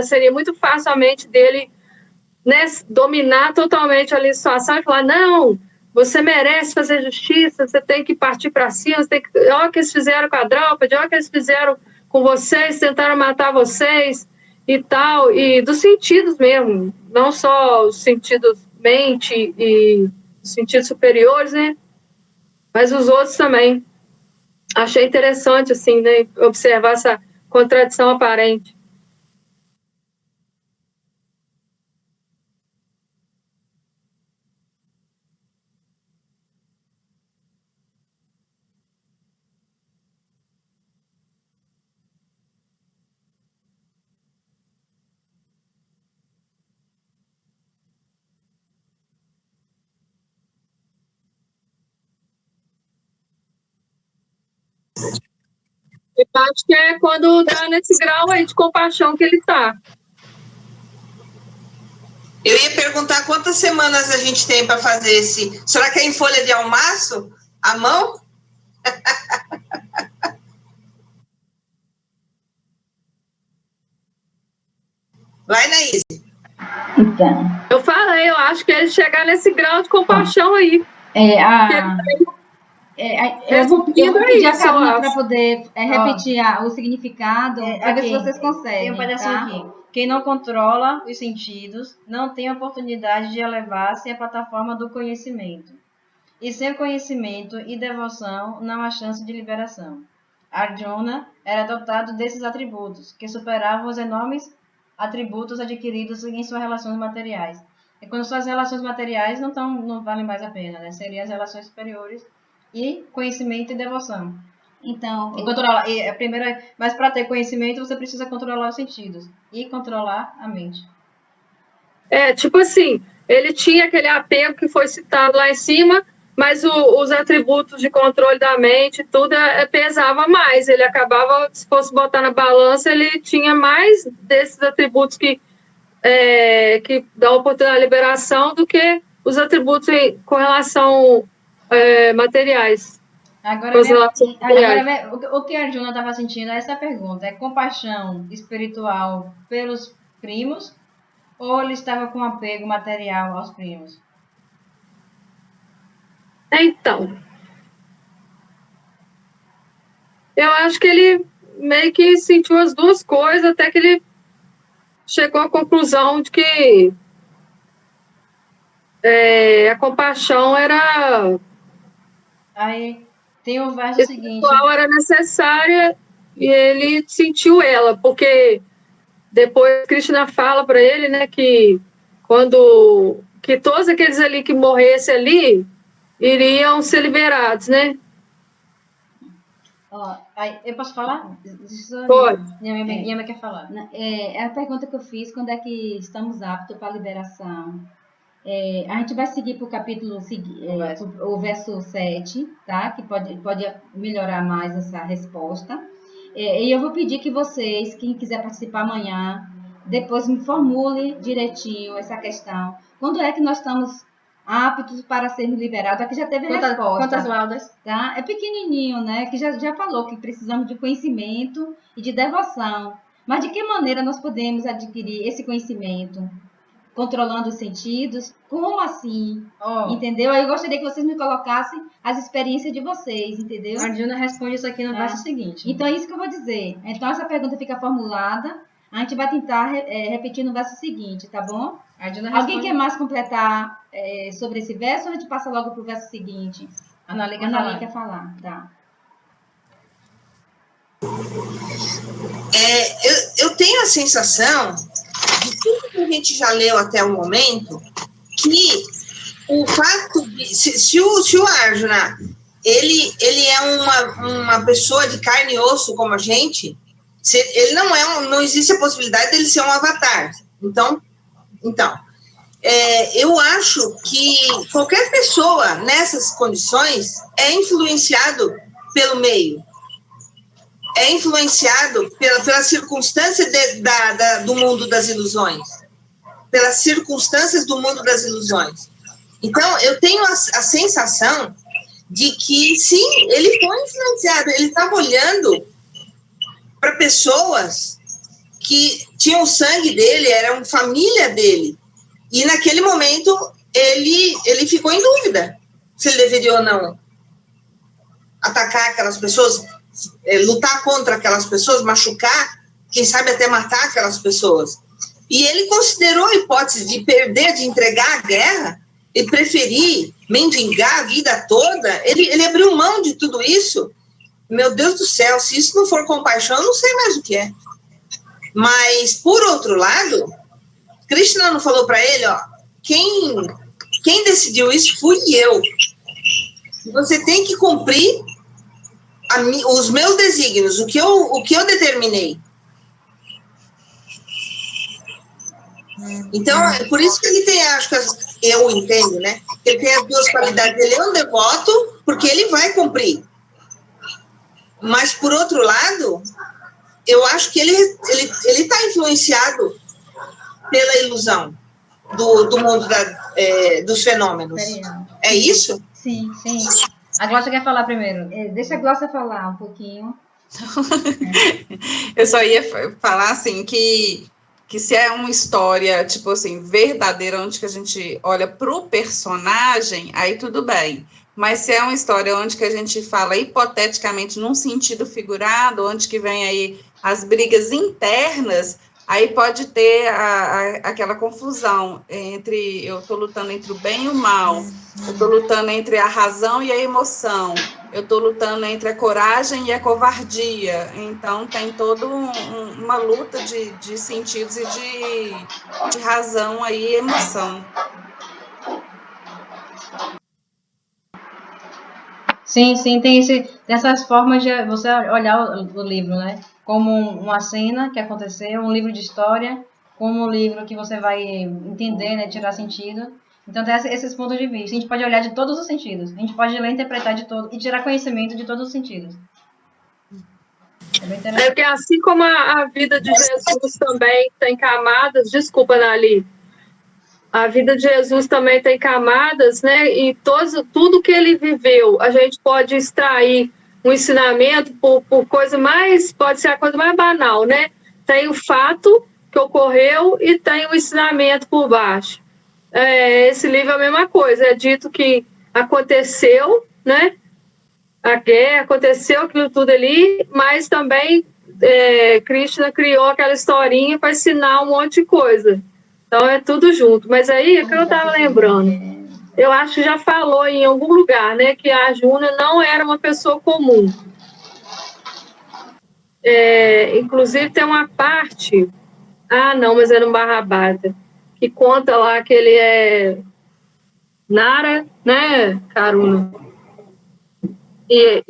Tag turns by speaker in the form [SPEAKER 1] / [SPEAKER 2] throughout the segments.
[SPEAKER 1] seria muito fácil a mente dele, né, dominar totalmente ali a situação e falar, não, você merece fazer justiça, você tem que partir para cima, você tem que... olha o que eles fizeram com a Draupadi, olha o que eles fizeram com vocês, tentaram matar vocês e tal, e dos sentidos mesmo, não só os sentidos mente e os sentidos superiores, né, mas os outros também. Achei interessante, assim, né, observar essa contradição aparente. Eu acho que é quando dá nesse grau aí de compaixão que ele está.
[SPEAKER 2] Eu ia perguntar quantas semanas a gente tem para fazer esse... Será que é em folha de almaço? À mão? Vai, Naís.
[SPEAKER 3] Então.
[SPEAKER 1] Eu falei, eu acho que ele chegar nesse grau de compaixão aí.
[SPEAKER 3] Eu vou pedir a Caruna para poder repetir o significado, para ver se vocês conseguem.
[SPEAKER 4] Tem um pedacinho aqui. Quem não controla os sentidos não tem oportunidade de elevar-se à plataforma do conhecimento. E sem conhecimento e devoção não há chance de liberação. Arjuna era dotado desses atributos, que superavam os enormes atributos adquiridos em suas relações materiais. E quando suas relações materiais não valem mais a pena, né? Seriam as relações superiores e conhecimento e devoção.
[SPEAKER 3] Então,
[SPEAKER 4] mas para ter conhecimento você precisa controlar os sentidos e controlar a mente.
[SPEAKER 1] Tipo assim, ele tinha aquele apego que foi citado lá em cima, mas os atributos de controle da mente, tudo pesava mais. Ele acabava, se fosse botar na balança, ele tinha mais desses atributos que dão oportunidade de liberação do que os atributos com relação materiais.
[SPEAKER 4] Agora, o que a Arjuna estava sentindo é essa pergunta: é compaixão espiritual pelos primos ou ele estava com apego material aos primos?
[SPEAKER 1] Então, eu acho que ele meio que sentiu as duas coisas até que ele chegou à conclusão de que a compaixão era...
[SPEAKER 4] Aí tem o verso seguinte...
[SPEAKER 1] era necessária e ele sentiu ela, porque depois Krishna fala para ele, né, que todos aqueles ali que morressem ali iriam ser liberados, né?
[SPEAKER 4] Eu posso falar?
[SPEAKER 1] Pode.
[SPEAKER 4] Minha mãe quer falar.
[SPEAKER 3] É a pergunta que eu fiz: quando é que estamos aptos para a liberação? A gente vai seguir para o capítulo, o verso 7, tá? Que pode melhorar mais essa resposta. E eu vou pedir que vocês, quem quiser participar amanhã, depois me formule direitinho essa questão. Quando é que nós estamos aptos para sermos liberados? Aqui já teve a resposta.
[SPEAKER 4] Quantas laudas?
[SPEAKER 3] Tá? É pequenininho, né? Que já falou que precisamos de conhecimento e de devoção. Mas de que maneira nós podemos adquirir esse conhecimento? Controlando os sentidos? Como assim? Entendeu? Aí eu gostaria que vocês me colocassem as experiências de vocês, entendeu?
[SPEAKER 4] A Arjuna responde isso aqui no verso seguinte.
[SPEAKER 3] Então, é isso que eu vou dizer. Então, essa pergunta fica formulada. A gente vai tentar repetir no verso seguinte, tá bom? Alguém quer mais completar sobre esse verso ou a gente passa logo para o verso seguinte?
[SPEAKER 4] A Anali
[SPEAKER 3] quer falar, tá.
[SPEAKER 2] Eu tenho a sensação, de tudo que a gente já leu até o momento, que o fato de... Se o Arjuna, ele é uma pessoa de carne e osso como a gente, ele não existe a possibilidade dele ser um avatar. Então, eu acho que qualquer pessoa nessas condições é influenciado pelo meio, é influenciado pela circunstância do mundo das ilusões, pelas circunstâncias do mundo das ilusões. Então, eu tenho a sensação de que, sim, ele foi influenciado, ele estava olhando para pessoas que tinham o sangue dele, eram família dele. E naquele momento ele ficou em dúvida se ele deveria ou não atacar aquelas pessoas, lutar contra aquelas pessoas, machucar, quem sabe até matar aquelas pessoas. E ele considerou a hipótese de perder, de entregar a guerra, e preferir mendigar a vida toda. Ele abriu mão de tudo isso. Meu Deus do céu, se isso não for compaixão, eu não sei mais o que é. Mas, por outro lado, Krishna não falou para ele, ó, quem decidiu isso fui eu. Você tem que cumprir os meus desígnios, o que eu determinei. Então, é por isso que ele tem, acho que eu entendo, né? Ele tem as duas qualidades. Ele é um devoto, porque ele vai cumprir. Mas, por outro lado, eu acho que ele está influenciado pela ilusão do mundo dos fenômenos. É isso?
[SPEAKER 3] Sim. A Glócia quer falar primeiro. Deixa a Glócia falar um pouquinho.
[SPEAKER 5] Eu só ia falar assim que se é uma história, tipo assim, verdadeira, onde que a gente olha pro personagem, aí tudo bem. Mas se é uma história onde que a gente fala hipoteticamente num sentido figurado, onde que vem aí as brigas internas, aí pode ter aquela confusão entre, eu estou lutando entre o bem e o mal, eu estou lutando entre a razão e a emoção, eu estou lutando entre a coragem e a covardia. Então, tem toda uma luta de sentidos e de razão aí e emoção.
[SPEAKER 3] Sim, tem essas formas de você olhar o livro, né? Como uma cena que aconteceu, um livro de história, como um livro que você vai entender, né? Tirar sentido. Então, tem esses pontos de vista. A gente pode olhar de todos os sentidos. A gente pode ler e interpretar de todo e tirar conhecimento de todos os sentidos. É bem interessante.
[SPEAKER 1] Porque assim como a vida de Jesus também tem camadas, desculpa, Nali, a vida de Jesus também tem camadas, né? E tudo que ele viveu, a gente pode extrair um ensinamento por coisa mais, pode ser a coisa mais banal, né? Tem o fato que ocorreu e tem o ensinamento por baixo. Esse livro é a mesma coisa, é dito que aconteceu, né? A guerra, aconteceu aquilo tudo ali, mas também Krishna criou aquela historinha para ensinar um monte de coisa. Então é tudo junto. Mas aí, é que eu estava lembrando, eu acho que já falou em algum lugar, né, que a Arjuna não era uma pessoa comum. Inclusive tem uma parte, não, mas é no Mahabharata, que conta lá que ele é Nara, né, Karuna? Que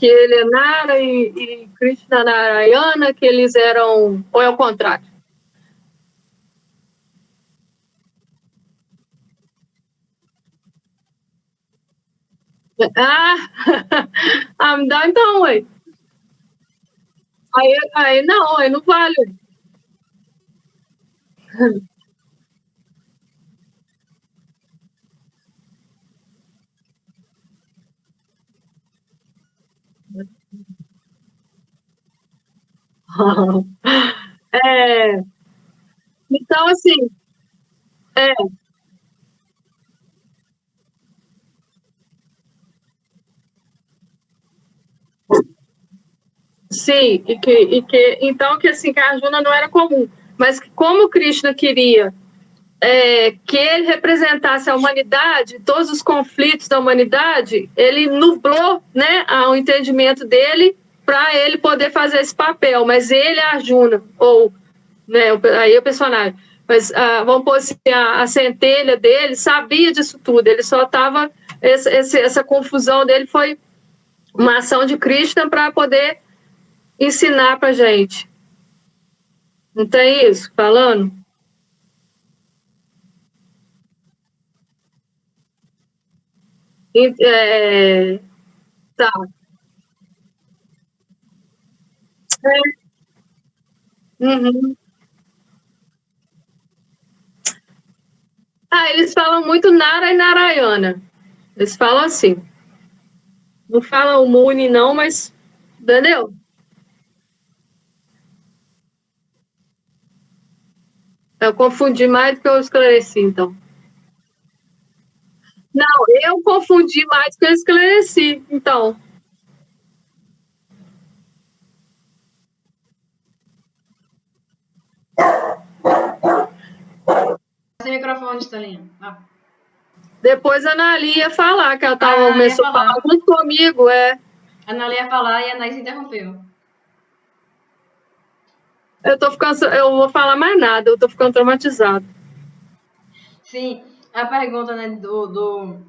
[SPEAKER 1] ele é Nara e Krishna Narayana, que eles eram, ou é o contrário? Me dá então, ué. Aí não, aí não vale. Então, assim, sim, então que assim, que a Arjuna não era comum, mas como Krishna queria que ele representasse a humanidade, todos os conflitos da humanidade, ele nublou, né, o entendimento dele para ele poder fazer esse papel, mas ele, Arjuna, ou né, aí o personagem, mas vamos pôr assim, a centelha dele sabia disso tudo, ele só estava, essa confusão dele foi uma ação de Krishna para poder ensinar para gente. Não tem isso falando? Tá. Uhum. Eles falam muito Nara e Narayana. Eles falam assim. Não falam Muni, não, mas. Entendeu? Eu confundi mais do que eu esclareci, então. Não, eu confundi mais do que eu esclareci, então.
[SPEAKER 4] Sem microfone, Estelinha. Ah.
[SPEAKER 1] Depois a Anali ia falar, que ela
[SPEAKER 4] ia
[SPEAKER 1] começou a
[SPEAKER 4] falar.
[SPEAKER 1] falar junto comigo,
[SPEAKER 4] A Anali ia falar e a Anaís interrompeu.
[SPEAKER 1] Eu vou falar mais nada, eu tô ficando traumatizada.
[SPEAKER 4] Sim, a pergunta, né, do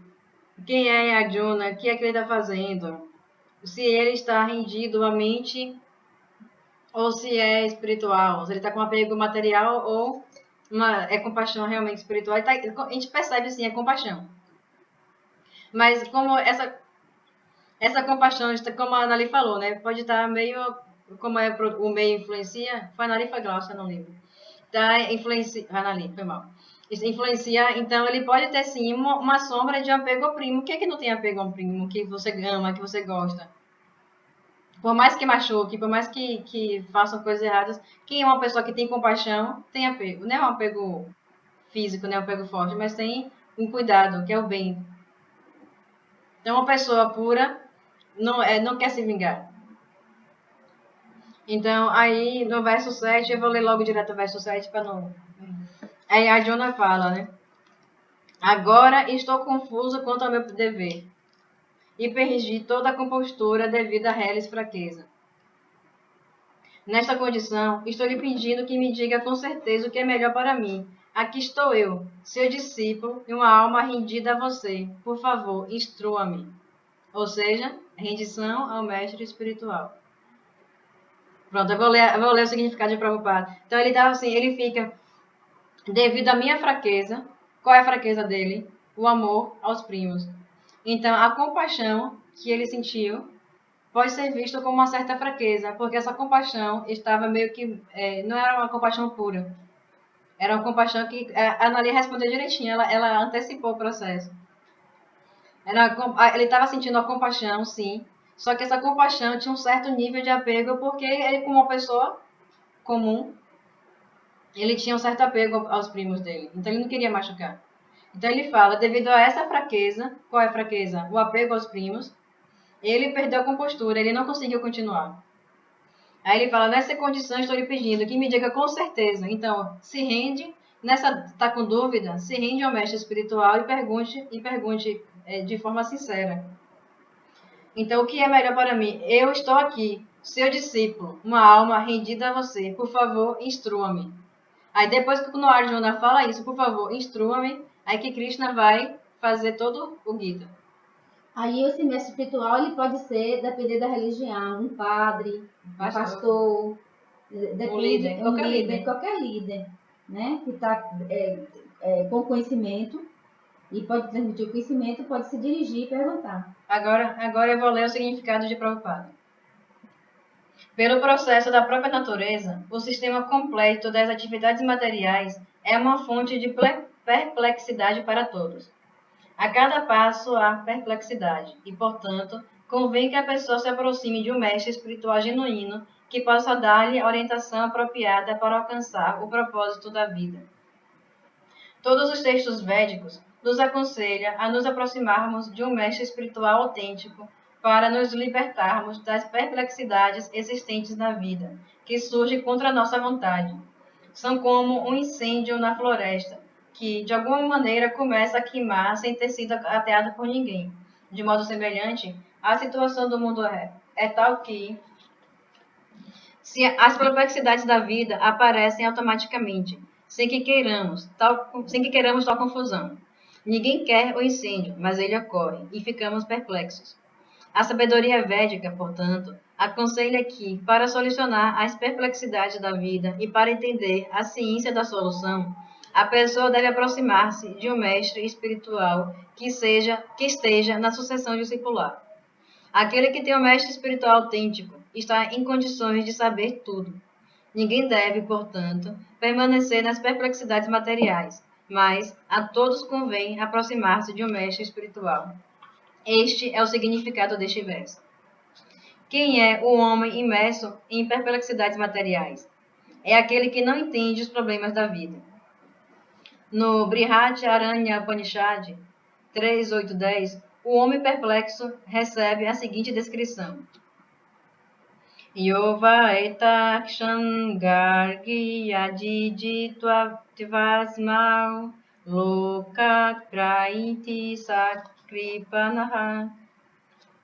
[SPEAKER 4] quem é Arjuna, o que é que ele está fazendo, se ele está rendido à mente ou se é espiritual, se ele está com apego material ou é compaixão realmente espiritual. A gente percebe, sim, é compaixão. Mas como essa compaixão, como a Anali falou, né, pode estar meio, como o meio influencia, foi a Anali, foi Glaucia, não lembro. Tá, Anali, foi mal. Isso influencia, então ele pode ter sim uma sombra de apego ao primo. O que é que não tem apego ao primo, que você ama, que você gosta? Por mais que machuque, por mais que façam coisas erradas, quem é uma pessoa que tem compaixão, tem apego. Não é um apego físico, não é um apego forte, mas tem um cuidado, que é o bem. Então, uma pessoa pura não quer se vingar. Então, aí no verso 7, eu vou ler logo direto o verso 7 para não. Aí a Jonah fala, né? Agora estou confuso quanto ao meu dever, e perdi toda a compostura devido a reles fraqueza. Nesta condição, estou lhe pedindo que me diga com certeza o que é melhor para mim. Aqui estou eu, seu discípulo, e uma alma rendida a você. Por favor, instrua-me. Ou seja, rendição ao mestre espiritual. Pronto, eu vou ler o significado de Prabhupada. Então ele dá assim, ele fica, devido à minha fraqueza, qual é a fraqueza dele? O amor aos primos. Então, a compaixão que ele sentiu pode ser visto como uma certa fraqueza, porque essa compaixão estava meio que... não era uma compaixão pura. Era uma compaixão que... A Anali respondeu direitinho, ela antecipou o processo. Ele estava sentindo a compaixão, sim, só que essa compaixão tinha um certo nível de apego, porque ele, como uma pessoa comum, ele tinha um certo apego aos primos dele. Então, ele não queria machucar. Então, ele fala, devido a essa fraqueza, qual é a fraqueza? O apego aos primos. Ele perdeu a compostura, ele não conseguiu continuar. Aí ele fala, nessa condição estou lhe pedindo que me diga com certeza. Então, se rende, está com dúvida, se rende ao mestre espiritual e pergunte de forma sincera. Então, o que é melhor para mim? Eu estou aqui, seu discípulo, uma alma rendida a você. Por favor, instrua-me. Aí depois que o Arjuna fala isso, por favor, instrua-me, aí que Krishna vai fazer todo o Gita.
[SPEAKER 3] Aí esse mestre espiritual, ele pode ser, depender da religião, um padre, um pastor, depende, qualquer líder, né? Que está com conhecimento e pode transmitir o conhecimento, pode se dirigir e perguntar.
[SPEAKER 4] Agora eu vou ler o significado de Prabhupada. Pelo processo da própria natureza, o sistema completo das atividades materiais é uma fonte de perplexidade para todos. A cada passo há perplexidade, e, portanto, convém que a pessoa se aproxime de um mestre espiritual genuíno que possa dar-lhe a orientação apropriada para alcançar o propósito da vida. Todos os textos védicos nos aconselham a nos aproximarmos de um mestre espiritual autêntico para nos libertarmos das perplexidades existentes na vida, que surgem contra a nossa vontade. São como um incêndio na floresta, que, de alguma maneira, começa a queimar sem ter sido ateado por ninguém. De modo semelhante, a situação do mundo é tal que, se as perplexidades da vida aparecem automaticamente, sem que queiramos tal confusão. Ninguém quer o incêndio, mas ele ocorre, e ficamos perplexos. A sabedoria védica, portanto, aconselha que, para solucionar as perplexidades da vida e para entender a ciência da solução, a pessoa deve aproximar-se de um mestre espiritual que esteja na sucessão discipular. Aquele que tem um mestre espiritual autêntico está em condições de saber tudo. Ninguém deve, portanto, permanecer nas perplexidades materiais, mas a todos convém aproximar-se de um mestre espiritual. Este é o significado deste verso. Quem é o homem imerso em perplexidades materiais? É aquele que não entende os problemas da vida. No Brihadaranyaka Upanishad 3.8.10, o homem perplexo recebe a seguinte descrição. Yova etakshan gargi yajijitva tivasmau lokat praiti sakripanaha.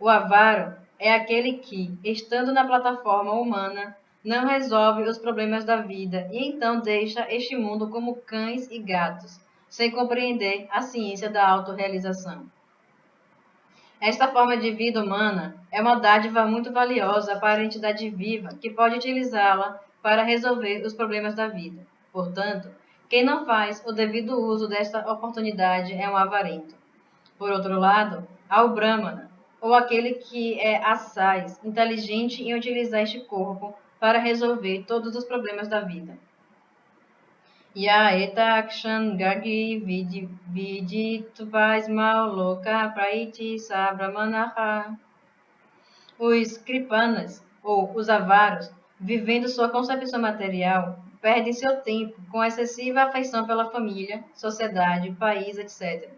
[SPEAKER 4] O avaro é aquele que, estando na plataforma humana, não resolve os problemas da vida e então deixa este mundo como cães e gatos, sem compreender a ciência da autorrealização. Esta forma de vida humana é uma dádiva muito valiosa para a entidade viva que pode utilizá-la para resolver os problemas da vida. Portanto, quem não faz o devido uso desta oportunidade é um avarento. Por outro lado, há o Brahmana, ou aquele que é assaz, inteligente em utilizar este corpo para resolver todos os problemas da vida. Ya etakshan gargi viditvasmal loka praiti sabramanaha. Os kripanas, ou os avaros, vivendo sua concepção material, perdem seu tempo com excessiva afeição pela família, sociedade, país, etc.,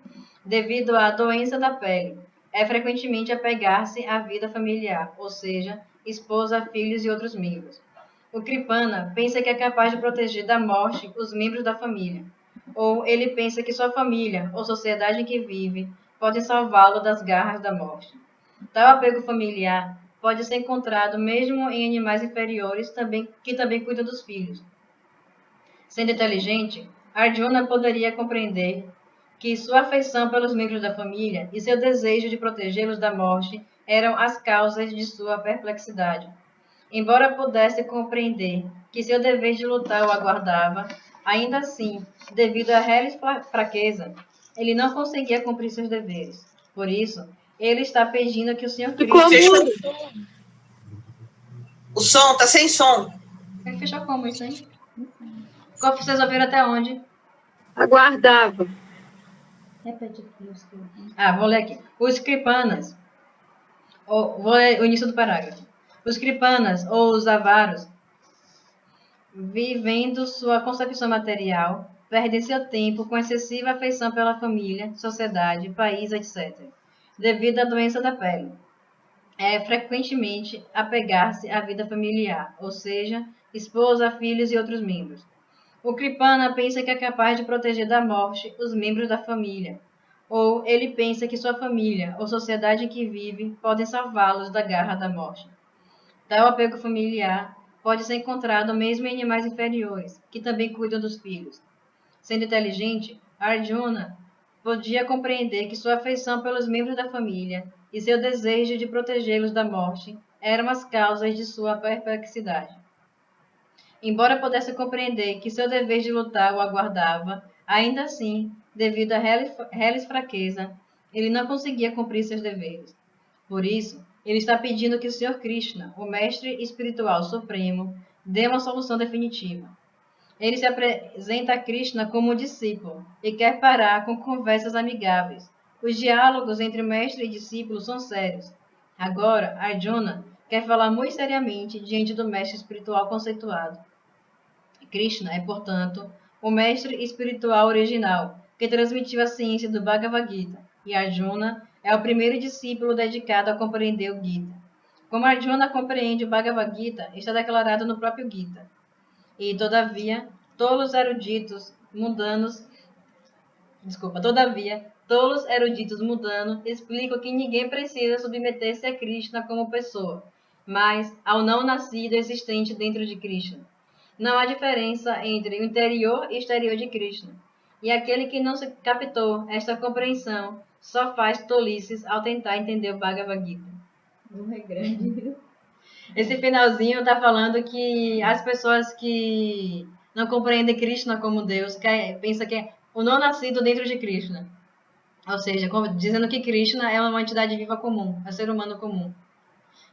[SPEAKER 4] devido à doença da pele. É frequentemente apegar-se à vida familiar, ou seja, esposa, filhos e outros membros. O Kripana pensa que é capaz de proteger da morte os membros da família, ou ele pensa que sua família ou sociedade em que vive podem salvá-lo das garras da morte. Tal apego familiar pode ser encontrado mesmo em animais inferiores que também cuidam dos filhos. Sendo inteligente, Arjuna poderia compreender que sua afeição pelos membros da família e seu desejo de protegê-los da morte eram as causas de sua perplexidade. Embora pudesse compreender que seu dever de lutar o aguardava, ainda assim, devido à real fraqueza, ele não conseguia cumprir seus deveres. Por isso, ele está pedindo que o Senhor Cristo...
[SPEAKER 2] Fechou o som, tá sem som.
[SPEAKER 4] Fechou como isso aí? Vocês ouviram até onde?
[SPEAKER 1] Aguardava.
[SPEAKER 3] Repete aqui os que eu vi.
[SPEAKER 4] Vou ler aqui. Os Kripanas, vou ler o início do parágrafo. Os Kripanas, ou os avaros, vivendo sua concepção material, perdem seu tempo com excessiva afeição pela família, sociedade, país, etc., devido à doença da pele. É frequentemente apegar-se à vida familiar, ou seja, esposa, filhos e outros membros. O Kripana pensa que é capaz de proteger da morte os membros da família, ou ele pensa que sua família ou sociedade em que vive podem salvá-los da garra da morte. Tal apego familiar pode ser encontrado mesmo em animais inferiores, que também cuidam dos filhos. Sendo inteligente, Arjuna podia compreender que sua afeição pelos membros da família e seu desejo de protegê-los da morte eram as causas de sua perplexidade. Embora pudesse compreender que seu dever de lutar o aguardava, ainda assim, devido à real fraqueza, ele não conseguia cumprir seus deveres. Por isso, ele está pedindo que o Senhor Krishna, o Mestre Espiritual Supremo, dê uma solução definitiva. Ele se apresenta a Krishna como um discípulo e quer parar com conversas amigáveis. Os diálogos entre mestre e discípulo são sérios. Agora, Arjuna quer falar muito seriamente diante do mestre espiritual conceituado. Krishna é, portanto, o mestre espiritual original, que transmitiu a ciência do Bhagavad Gita, e Arjuna é o primeiro discípulo dedicado a compreender o Gita. Como Arjuna compreende o Bhagavad Gita, está declarado no próprio Gita. E, todavia, tolos eruditos mundanos explicam que ninguém precisa submeter-se a Krishna como pessoa, mas ao não nascido existente dentro de Krishna. Não há diferença entre o interior e exterior de Krishna. E aquele que não se captou esta compreensão só faz tolices ao tentar entender o Bhagavad Gita.
[SPEAKER 3] Não é grande.
[SPEAKER 4] Esse finalzinho está falando que as pessoas que não compreendem Krishna como Deus pensam que é o não nascido dentro de Krishna. Ou seja, dizendo que Krishna é uma entidade viva comum, é um ser humano comum.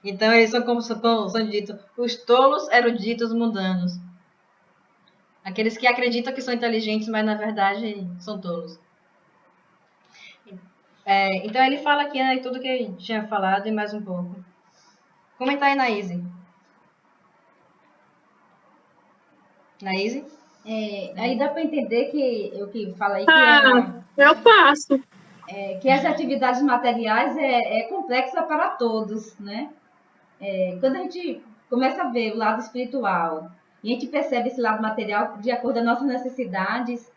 [SPEAKER 4] Então, eles são ditos os tolos eruditos mundanos. Aqueles que acreditam que são inteligentes, mas na verdade são tolos. Então, ele fala aqui, né, tudo que eu tinha falado e mais um pouco. Comenta aí, Naíse. Naíse?
[SPEAKER 3] Aí dá para entender que eu que falei
[SPEAKER 1] Eu passo.
[SPEAKER 3] que as atividades materiais é complexa para todos, né? Quando a gente começa a ver o lado espiritual e a gente percebe esse lado material de acordo com as nossas necessidades,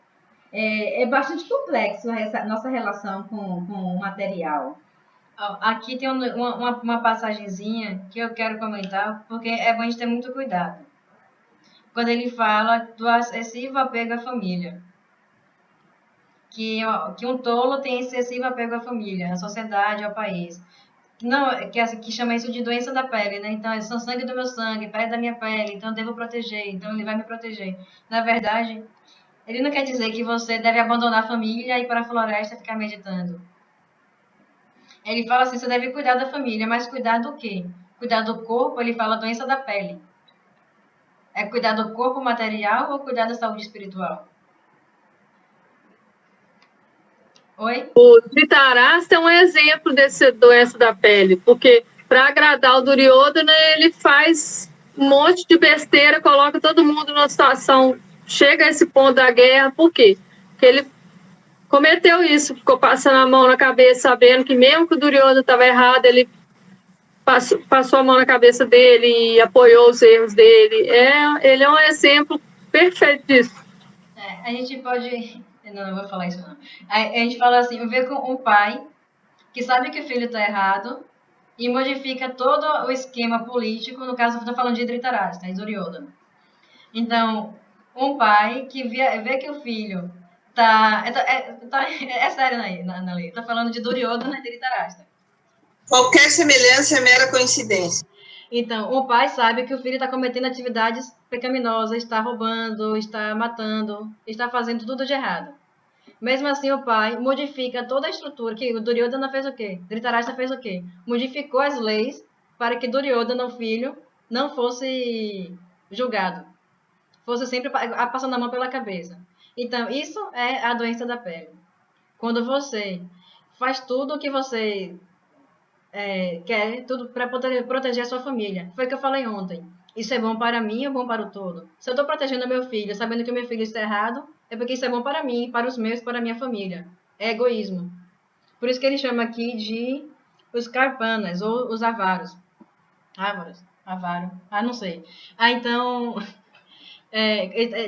[SPEAKER 3] é bastante complexo essa nossa relação com o material.
[SPEAKER 4] Aqui tem uma passagenzinha que eu quero comentar, porque é bom a gente ter muito cuidado. Quando ele fala do excessivo apego à família. Que um tolo tem excessivo apego à família, à sociedade, ao país. Não, que chama isso de doença da pele, né? Então, eles são sangue do meu sangue, pele da minha pele, então eu devo proteger, então ele vai me proteger. Na verdade, ele não quer dizer que você deve abandonar a família e ir para a floresta ficar meditando. Ele fala assim, você deve cuidar da família, mas cuidar do quê? Cuidar do corpo, ele fala doença da pele. É cuidar do corpo material ou cuidar da saúde espiritual? Oi?
[SPEAKER 1] O Dhritarashtra é um exemplo dessa doença da pele, porque para agradar o Duryodhana, ele faz um monte de besteira, coloca todo mundo numa situação, chega a esse ponto da guerra, por quê? Porque ele cometeu isso, ficou passando a mão na cabeça, sabendo que mesmo que o Duryodhana estava errado, ele passou a mão na cabeça dele e apoiou os erros dele. Ele é um exemplo perfeito disso.
[SPEAKER 4] A gente pode... Não vou falar isso não. A gente fala assim, eu vejo com um pai que sabe que o filho está errado e modifica todo o esquema político, no caso, estou falando de Dhritarashtra, de Duryodhana. Então, um pai que vê que o filho tá... É sério, na lei. Estou falando de Duryodhana e Dhritarashtra.
[SPEAKER 2] Qualquer semelhança é mera coincidência.
[SPEAKER 4] Então, o pai sabe que o filho está cometendo atividades pecaminosas, está roubando, está matando, está fazendo tudo de errado. Mesmo assim, o pai modifica toda a estrutura. Que o Duryodhana fez o quê? Dhritarashtra fez o quê? Modificou as leis para que Duryodhana, o filho, não fosse julgado. Fosse sempre passando a mão pela cabeça. Então, isso é a doença da pele. Quando você faz tudo o que você quer, tudo para proteger a sua família. Foi o que eu falei ontem. Isso é bom para mim ou bom para o todo? Se eu estou protegendo meu filho, sabendo que o meu filho está errado, é porque isso é bom para mim, para os meus, para a minha família. É egoísmo. Por isso que ele chama aqui de os carpanas, ou os avaros. Avaro. Não sei. Então,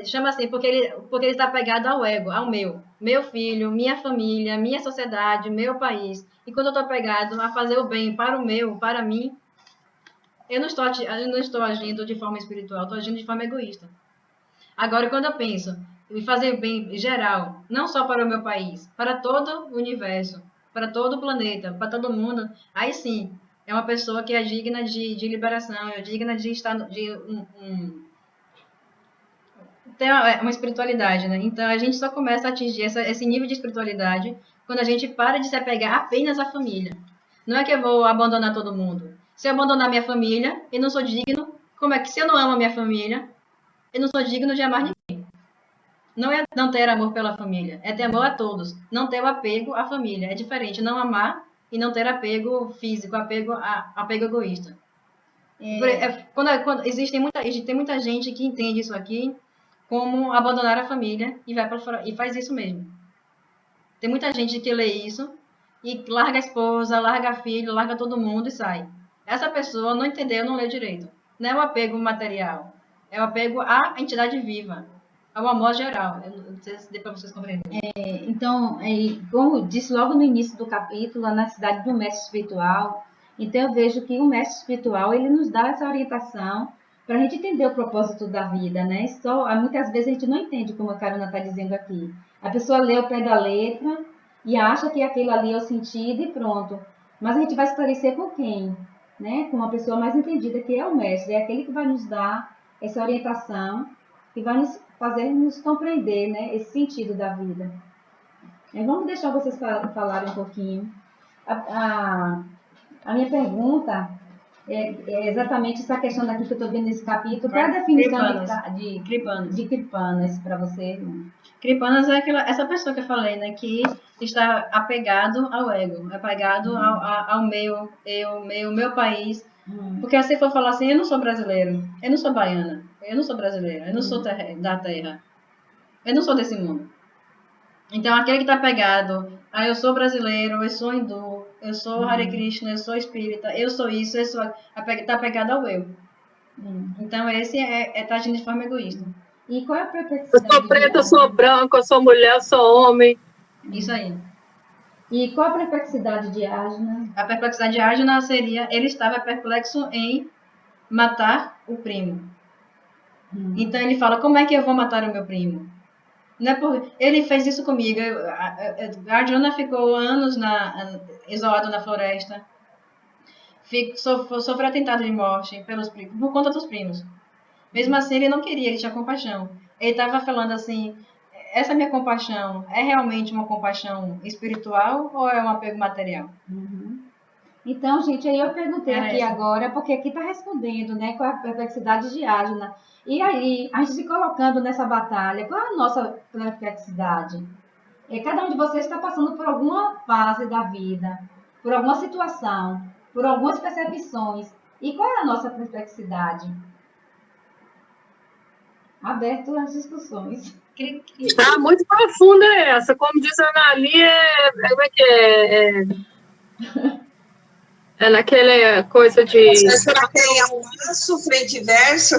[SPEAKER 4] chama assim porque ele está apegado ao ego, ao meu filho, minha família, minha sociedade, meu país. E quando eu estou apegado a fazer o bem para o meu, para mim, eu não estou agindo de forma espiritual, estou agindo de forma egoísta. Agora, quando eu penso em fazer bem geral, não só para o meu país, para todo o universo, para todo o planeta, para todo mundo, aí sim, é uma pessoa que é digna de liberação, é digna de estar tem uma espiritualidade, né? Então a gente só começa a atingir esse nível de espiritualidade quando a gente para de se apegar apenas à família. Não é que eu vou abandonar todo mundo. Se eu abandonar minha família, eu não sou digno. Como é que se eu não amo a minha família, eu não sou digno de amar ninguém? Não é não ter amor pela família, é ter amor a todos. Não ter o apego à família. É diferente não amar e não ter apego físico, apego egoísta. Quando tem muita gente que entende isso aqui como abandonar a família e vai para fora e faz isso mesmo. Tem muita gente que lê isso e larga a esposa, larga filho, larga todo mundo e sai. Essa pessoa não entendeu, não leu direito. Não é o apego material, é o apego à entidade viva, ao amor geral. Eu não sei se deu para vocês compreenderem.
[SPEAKER 3] Então, como disse logo no início do capítulo, na necessidade do mestre espiritual, então eu vejo que o mestre espiritual ele nos dá essa orientação para a gente entender o propósito da vida, né? Muitas vezes a gente não entende, como a Karuna está dizendo aqui. A pessoa lê o pé da letra e acha que aquilo ali é o sentido e pronto. Mas a gente vai esclarecer com quem? Né? Com uma pessoa mais entendida, que é o mestre. É aquele que vai nos dar essa orientação, que vai nos fazer nos compreender, né? Esse sentido da vida. Vamos deixar vocês falarem um pouquinho. A minha pergunta é exatamente essa questão daqui que eu estou vendo nesse capítulo. Qual é a definição de Kripanas para você?
[SPEAKER 4] Kripanas é essa pessoa que eu falei, né? Que está apegado ao ego, apegado ao meu país. Porque se for falar assim, eu não sou brasileiro, eu não sou baiana, eu não sou brasileira, eu não sou da terra. Eu não sou desse mundo. Então, aquele que está pegado, eu sou brasileiro, eu sou hindu, eu sou Hare Krishna, eu sou espírita, eu sou isso, eu sou... Está pegado ao eu. Então, esse tá agindo de forma egoísta.
[SPEAKER 3] E qual é a
[SPEAKER 1] Eu
[SPEAKER 3] perplexidade
[SPEAKER 1] sou preta, eu
[SPEAKER 3] de
[SPEAKER 1] sou
[SPEAKER 3] Ágina?
[SPEAKER 1] branca, eu sou mulher, eu sou homem.
[SPEAKER 4] Isso aí.
[SPEAKER 3] E qual a perplexidade de Ágina?
[SPEAKER 4] A perplexidade de Arjuna seria, ele estava perplexo em matar o primo. Então ele fala, como é que eu vou matar o meu primo? Não é por... Ele fez isso comigo. Arjuna ficou anos isolado na floresta. Sofreu atentado de morte por conta dos primos. Mesmo assim, ele não queria, ele tinha compaixão. Ele estava falando assim, essa minha compaixão é realmente uma compaixão espiritual ou é um apego material?
[SPEAKER 3] Então, gente, aí eu perguntei
[SPEAKER 4] Era
[SPEAKER 3] aqui
[SPEAKER 4] essa.
[SPEAKER 3] agora, porque aqui está respondendo, né, qual é a perplexidade de Ágina. E aí, a gente se colocando nessa batalha, qual é a nossa perplexidade? Cada um de vocês está passando por alguma fase da vida, por alguma situação, por algumas percepções. E qual é a nossa perplexidade? Aberto às discussões.
[SPEAKER 1] Tá muito profunda essa. Como diz a Anali, como é que é naquela coisa de...
[SPEAKER 2] Será que é avanço, frente e verso?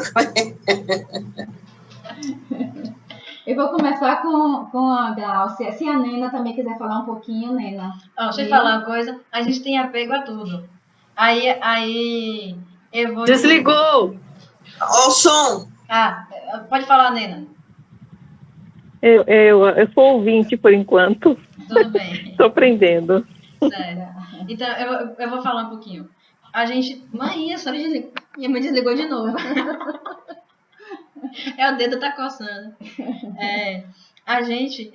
[SPEAKER 3] Eu vou começar com a Glaucia. Se a Nena também quiser falar um pouquinho, Nena.
[SPEAKER 4] Deixa eu falar uma coisa. A gente tem apego a tudo. Aí eu vou...
[SPEAKER 1] Desligou!
[SPEAKER 2] Ó o som.
[SPEAKER 4] Pode falar, Nena.
[SPEAKER 6] Eu sou ouvinte por enquanto.
[SPEAKER 4] Tudo bem.
[SPEAKER 6] Estou aprendendo.
[SPEAKER 4] Sério. Então, eu vou falar um pouquinho. A gente... Mãe, a senhora desligou. Minha mãe desligou de novo. O dedo tá coçando. A gente...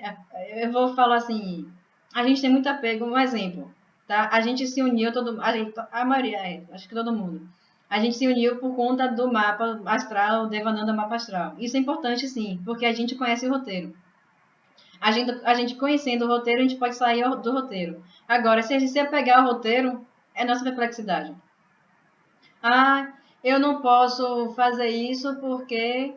[SPEAKER 4] Eu vou falar assim... A gente tem muito apego. Um exemplo, tá? A gente se uniu, a maioria, acho que todo mundo. A gente se uniu por conta do mapa astral, Devananda Mapa Astral. Isso é importante, sim, porque a gente conhece o roteiro. A gente conhecendo o roteiro, a gente pode sair do roteiro. Agora, se a gente se apegar ao roteiro, é nossa perplexidade. Eu não posso fazer isso porque...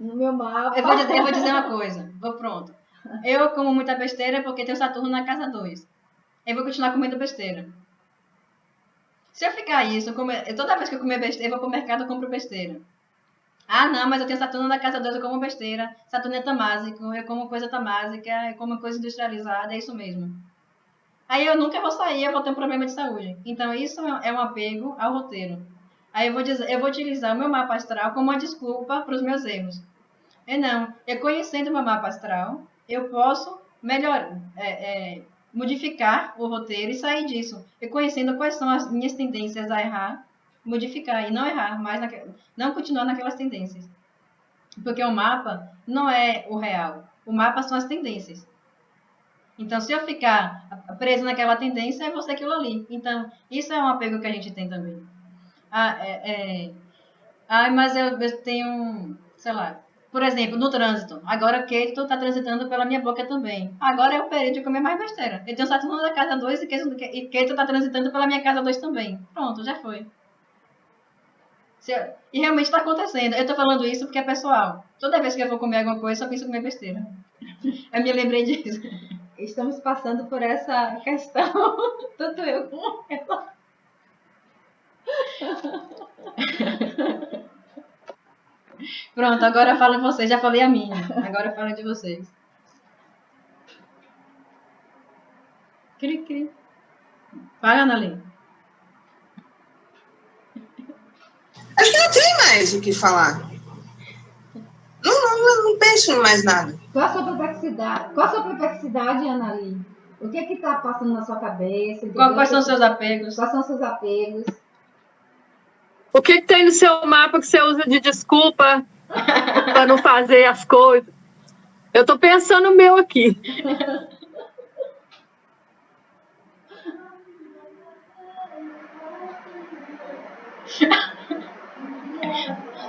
[SPEAKER 3] No meu mapa...
[SPEAKER 4] Eu vou dizer uma coisa. Pronto. Eu como muita besteira porque tenho Saturno na casa 2. Eu vou continuar comendo besteira. Se eu ficar isso, toda vez que eu comer besteira, eu vou pro mercado e compro besteira. Não, mas eu tenho Saturno na casa 2, eu como besteira. Saturno é tamásico, eu como coisa tamásica, eu como coisa industrializada, é isso mesmo. Aí eu nunca vou sair, eu vou ter um problema de saúde. Então isso é um apego ao roteiro. Aí eu vou utilizar o meu mapa astral como uma desculpa para os meus erros. Eu conhecendo o meu mapa astral, eu posso modificar o roteiro e sair disso. Eu conhecendo quais são as minhas tendências a errar, modificar e não errar, não continuar naquelas tendências. Porque o mapa não é o real. O mapa são as tendências. Então, se eu ficar preso naquela tendência, eu vou ser aquilo ali. Então, isso é um apego que a gente tem também. Mas eu tenho, sei lá, por exemplo, no trânsito. Agora, Keito está transitando pela minha boca também. Agora é o período de comer mais besteira. Eu tenho Saturno da casa 2 e Keito está transitando pela minha casa 2 também. Pronto, já foi. E realmente está acontecendo. Eu estou falando isso porque é pessoal. Toda vez que eu vou comer alguma coisa, eu só penso em comer besteira. Eu me lembrei disso.
[SPEAKER 3] Estamos passando por essa questão. Tanto eu como ela.
[SPEAKER 4] Pronto, agora fala de vocês. Já falei a minha. Agora fala de vocês. Cri. Fala, Anali.
[SPEAKER 2] Acho que não tem mais o que falar. Não penso em mais nada.
[SPEAKER 3] Qual a sua perplexidade, Anali? O que está passando na sua cabeça?
[SPEAKER 4] Quais são os seus apegos?
[SPEAKER 3] Quais são os seus apegos?
[SPEAKER 1] O que tem no seu mapa que você usa de desculpa para não fazer as coisas? Eu estou pensando no meu aqui.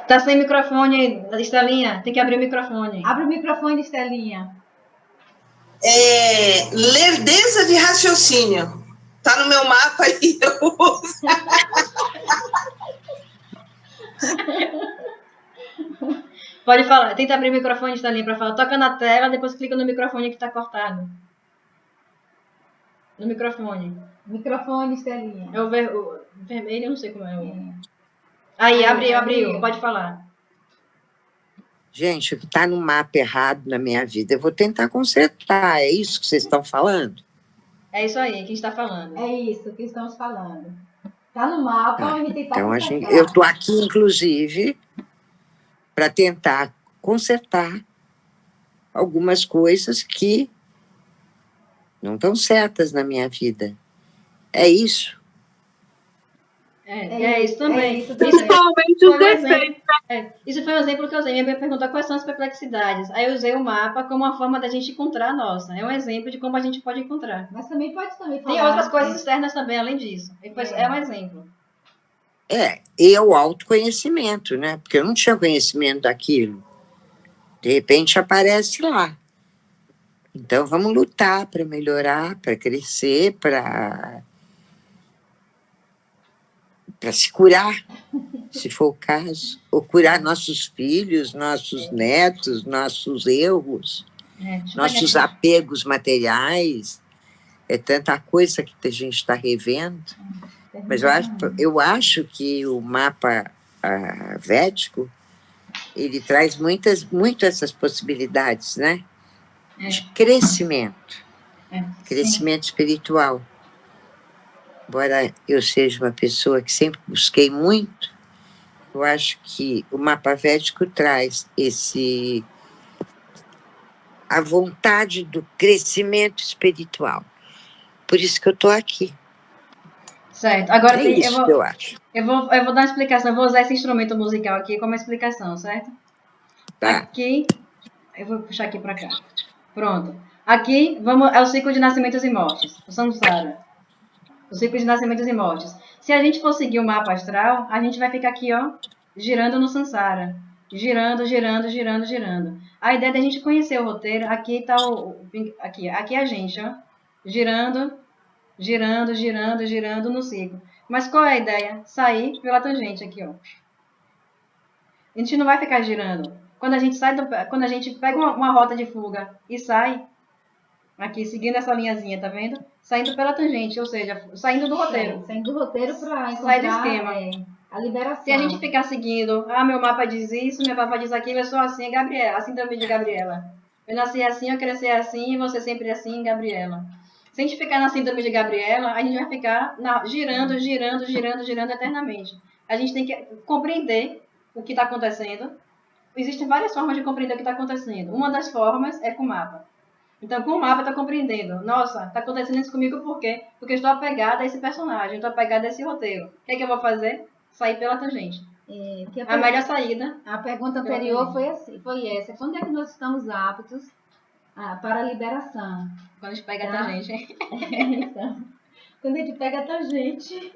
[SPEAKER 4] Tá sem microfone, Estelinha. Tem que abrir o microfone.
[SPEAKER 3] Abre o microfone, Estelinha.
[SPEAKER 2] Lerdeza de raciocínio. Tá no meu mapa e eu uso.
[SPEAKER 4] Pode falar. Tenta abrir o microfone, Estalinha, para falar. Toca na tela, depois clica no microfone que está cortado. No microfone.
[SPEAKER 3] Microfone, Estelinha.
[SPEAKER 4] É o vermelho, eu não sei como é. Aí, abriu. Pode falar.
[SPEAKER 7] Gente, o que está no mapa errado na minha vida, eu vou tentar consertar. É isso que vocês estão falando?
[SPEAKER 4] É isso aí que a gente está falando.
[SPEAKER 3] É isso que estamos falando. Tá no mapa, a gente tá
[SPEAKER 7] então, eu estou aqui, inclusive, para tentar consertar algumas coisas que não estão certas na minha vida. É isso.
[SPEAKER 4] É isso também.
[SPEAKER 3] Isso
[SPEAKER 1] Principalmente os defeitos.
[SPEAKER 4] Isso foi um exemplo que eu usei. Minha pergunta: quais são as perplexidades? Aí eu usei o mapa como uma forma da gente encontrar a nossa. É um exemplo de como a gente pode encontrar.
[SPEAKER 3] Mas também pode falar.
[SPEAKER 4] Tem outras coisas externas também, além disso. É um exemplo.
[SPEAKER 7] E o autoconhecimento, né? Porque eu não tinha conhecimento daquilo. De repente aparece lá. Então vamos lutar para melhorar, para crescer, para se curar, se for o caso, ou curar nossos filhos, nossos netos, nossos erros, nossos apegos materiais. É tanta coisa que a gente está revendo. Mas eu acho que o mapa védico, ele traz muito essas possibilidades, né? De crescimento, crescimento espiritual. Embora eu seja uma pessoa que sempre busquei muito, eu acho que o mapa védico traz a vontade do crescimento espiritual. Por isso que eu estou aqui.
[SPEAKER 4] Certo. Agora
[SPEAKER 7] é isso que eu acho.
[SPEAKER 4] Eu vou dar uma explicação. Eu vou usar esse instrumento musical aqui como explicação, certo?
[SPEAKER 7] Tá.
[SPEAKER 4] Aqui, eu vou puxar aqui para cá. Pronto. Aqui é o ciclo de nascimentos e mortes, o samsara. O ciclo de nascimentos e mortes. Se a gente for seguir o mapa astral, a gente vai ficar aqui, ó, girando no samsara. Girando, girando, girando, girando. A ideia da gente conhecer o roteiro, aqui está aqui é a gente, ó, girando, girando, girando, girando no ciclo. Mas qual é a ideia? Sair pela tangente aqui, ó. A gente não vai ficar girando. Quando a gente pega uma rota de fuga e sai, aqui, seguindo essa linhazinha, tá vendo? Saindo pela tangente, ou seja, saindo do roteiro.
[SPEAKER 3] Saindo do roteiro para encontrar
[SPEAKER 4] sai do esquema.
[SPEAKER 3] A liberação.
[SPEAKER 4] Se a gente ficar seguindo, meu mapa diz isso, meu mapa diz aquilo, eu sou assim, Gabriela, a síndrome de Gabriela. Eu nasci assim, eu cresci assim, você sempre assim, Gabriela. Se a gente ficar na síndrome de Gabriela, a gente vai ficar girando, girando, girando, girando eternamente. A gente tem que compreender o que está acontecendo. Existem várias formas de compreender o que está acontecendo. Uma das formas é com o mapa. Então, com o mapa, está compreendendo. Nossa, está acontecendo isso comigo por quê? Porque eu estou apegada a esse personagem, eu estou apegada a esse roteiro. O que é que eu vou fazer? Sair pela tangente. A melhor saída.
[SPEAKER 3] A pergunta anterior foi essa. Quando é que nós estamos aptos para a liberação?
[SPEAKER 4] Quando a gente pega a tangente.
[SPEAKER 3] Então, quando a gente pega a tangente,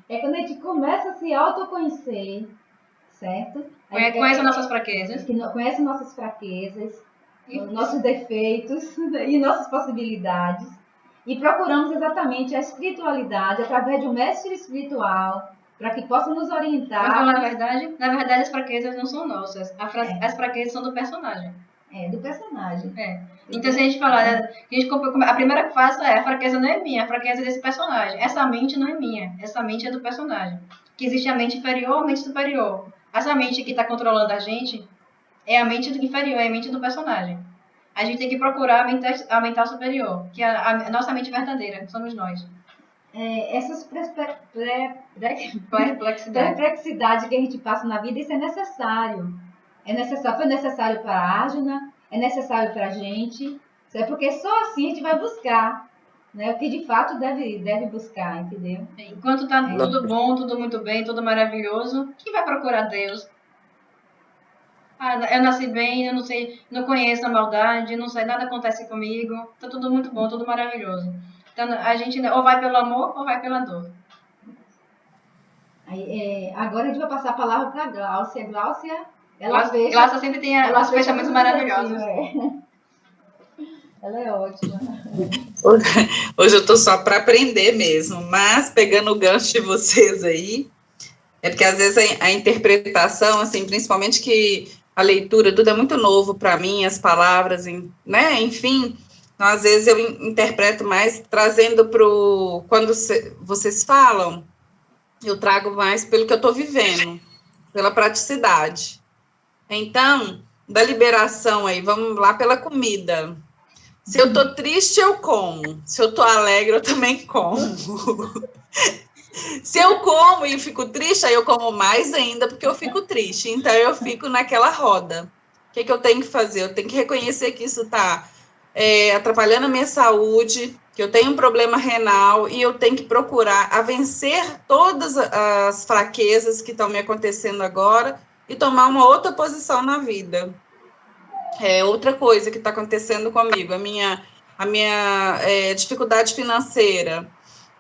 [SPEAKER 3] é quando a gente começa a se autoconhecer, certo?
[SPEAKER 4] Conhece nossas fraquezas.
[SPEAKER 3] Conhece nossas fraquezas, nossos defeitos e nossas possibilidades. E procuramos exatamente a espiritualidade através de um mestre espiritual para que possa nos orientar.
[SPEAKER 4] Então, na verdade, as fraquezas não são nossas. As fraquezas são do personagem.
[SPEAKER 3] Do personagem.
[SPEAKER 4] Então, se a gente falar, a primeira fase a fraqueza não é minha, a fraqueza é desse personagem. Essa mente não é minha, essa mente é do personagem. Que existe a mente inferior, a mente superior. Essa mente que está controlando a gente é a mente inferior, é a mente do personagem. A gente tem que procurar a mental superior, que é a nossa mente verdadeira, que somos nós.
[SPEAKER 3] Essas perplexidades que a gente passa na vida, isso é necessário. Foi necessário para a Arjuna, é necessário para a gente, porque só assim a gente vai buscar, né, o que de fato deve buscar, entendeu?
[SPEAKER 4] Enquanto está tudo bom, tudo muito bem, tudo maravilhoso, quem vai procurar Deus? Eu nasci bem, eu não sei, não conheço a maldade, não sei, nada acontece comigo, está tudo muito bom, tudo maravilhoso. Então, a gente ou vai pelo amor ou vai pela dor.
[SPEAKER 3] Agora a gente vai passar a palavra para a Gláucia.
[SPEAKER 4] Glaucia sempre tem os fechamentos maravilhosos.
[SPEAKER 3] Ela é ótima.
[SPEAKER 5] Hoje eu estou só para aprender mesmo, mas pegando o gancho de vocês aí, é porque às vezes a interpretação, assim, principalmente que a leitura, tudo é muito novo para mim, as palavras, né? Enfim, então, às vezes eu interpreto mais trazendo para o... Quando vocês falam, eu trago mais pelo que eu estou vivendo, pela praticidade. Então, da liberação aí, vamos lá pela comida. Se eu tô triste, eu como. Se eu tô alegre, eu também como. Se eu como e fico triste, aí eu como mais ainda, porque eu fico triste. Então, eu fico naquela roda. O que eu tenho que fazer? Eu tenho que reconhecer que isso está atrapalhando a minha saúde, que eu tenho um problema renal e eu tenho que procurar a vencer todas as fraquezas que estão me acontecendo agora e tomar uma outra posição na vida. Outra coisa que está acontecendo comigo, a minha dificuldade financeira.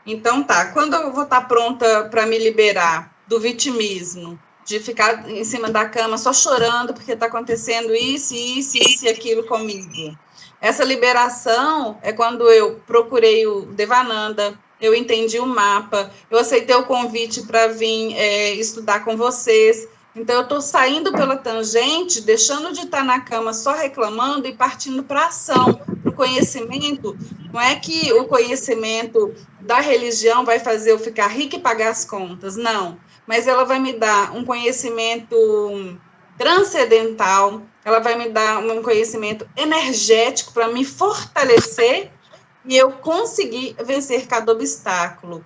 [SPEAKER 5] Então, quando eu vou estar pronta para me liberar do vitimismo, de ficar em cima da cama só chorando porque está acontecendo isso e aquilo comigo. Essa liberação é quando eu procurei o Devananda, eu entendi o mapa, eu aceitei o convite para vir estudar com vocês. Então, eu estou saindo pela tangente, deixando de estar na cama só reclamando e partindo para a ação, para o conhecimento. Não é que o conhecimento da religião vai fazer eu ficar rica e pagar as contas, não. Mas ela vai me dar um conhecimento transcendental, ela vai me dar um conhecimento energético para me fortalecer e eu conseguir vencer cada obstáculo.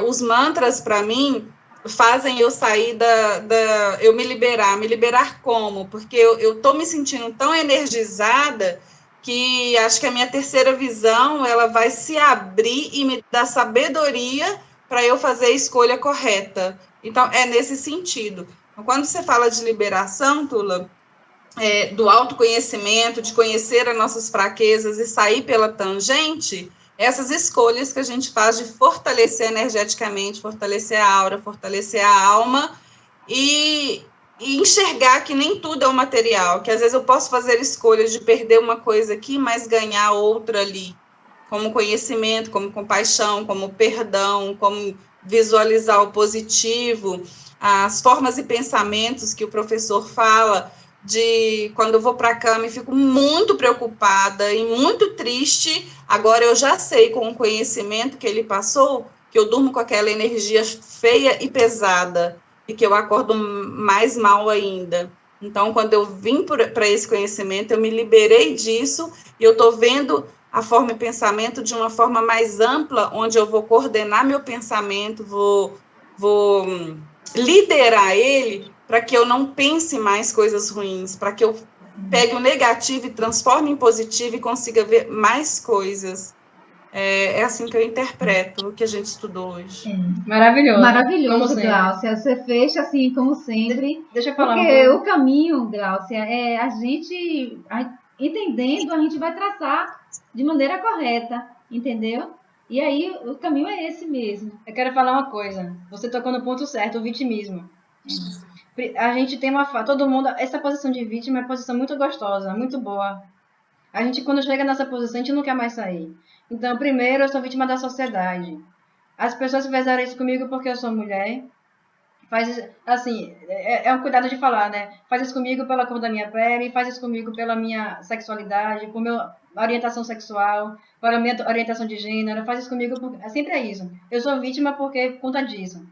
[SPEAKER 5] Os mantras, para mim, fazem eu sair eu me liberar como? Porque eu estou me sentindo tão energizada que acho que a minha terceira visão ela vai se abrir e me dar sabedoria para eu fazer a escolha correta. Então, é nesse sentido. Então, quando você fala de liberação, Tula, do autoconhecimento, de conhecer as nossas fraquezas e sair pela tangente, essas escolhas que a gente faz de fortalecer energeticamente, fortalecer a aura, fortalecer a alma e enxergar que nem tudo é o material, que às vezes eu posso fazer escolhas de perder uma coisa aqui, mas ganhar outra ali, como conhecimento, como compaixão, como perdão, como visualizar o positivo, as formas e pensamentos que o professor fala, de quando eu vou para a cama e fico muito preocupada e muito triste, agora eu já sei com o conhecimento que ele passou, que eu durmo com aquela energia feia e pesada, e que eu acordo mais mal ainda. Então, quando eu vim para esse conhecimento, eu me liberei disso, e eu estou vendo a forma e pensamento de uma forma mais ampla, onde eu vou coordenar meu pensamento, vou liderar ele, para que eu não pense mais coisas ruins, para que eu pegue o negativo e transforme em positivo e consiga ver mais coisas. É assim que eu interpreto o que a gente estudou hoje.
[SPEAKER 4] Maravilhoso.
[SPEAKER 3] Maravilhoso, Gláucia. Você fecha assim, como sempre.
[SPEAKER 4] Deixa eu falar
[SPEAKER 3] porque o caminho, Gláucia, a gente, entendendo, a gente vai traçar de maneira correta, entendeu? E aí, o caminho é esse mesmo.
[SPEAKER 4] Eu quero falar uma coisa. Você tocou no ponto certo, o vitimismo. A gente tem todo mundo, essa posição de vítima é uma posição muito gostosa, muito boa. A gente, quando chega nessa posição, a gente não quer mais sair. Então, primeiro, eu sou vítima da sociedade. As pessoas fizeram isso comigo porque eu sou mulher. Faz assim, um cuidado de falar, né? Faz isso comigo pela cor da minha pele, faz isso comigo pela minha sexualidade, por minha orientação sexual, pela minha orientação de gênero, faz isso comigo porque sempre é isso. Eu sou vítima porque por conta disso.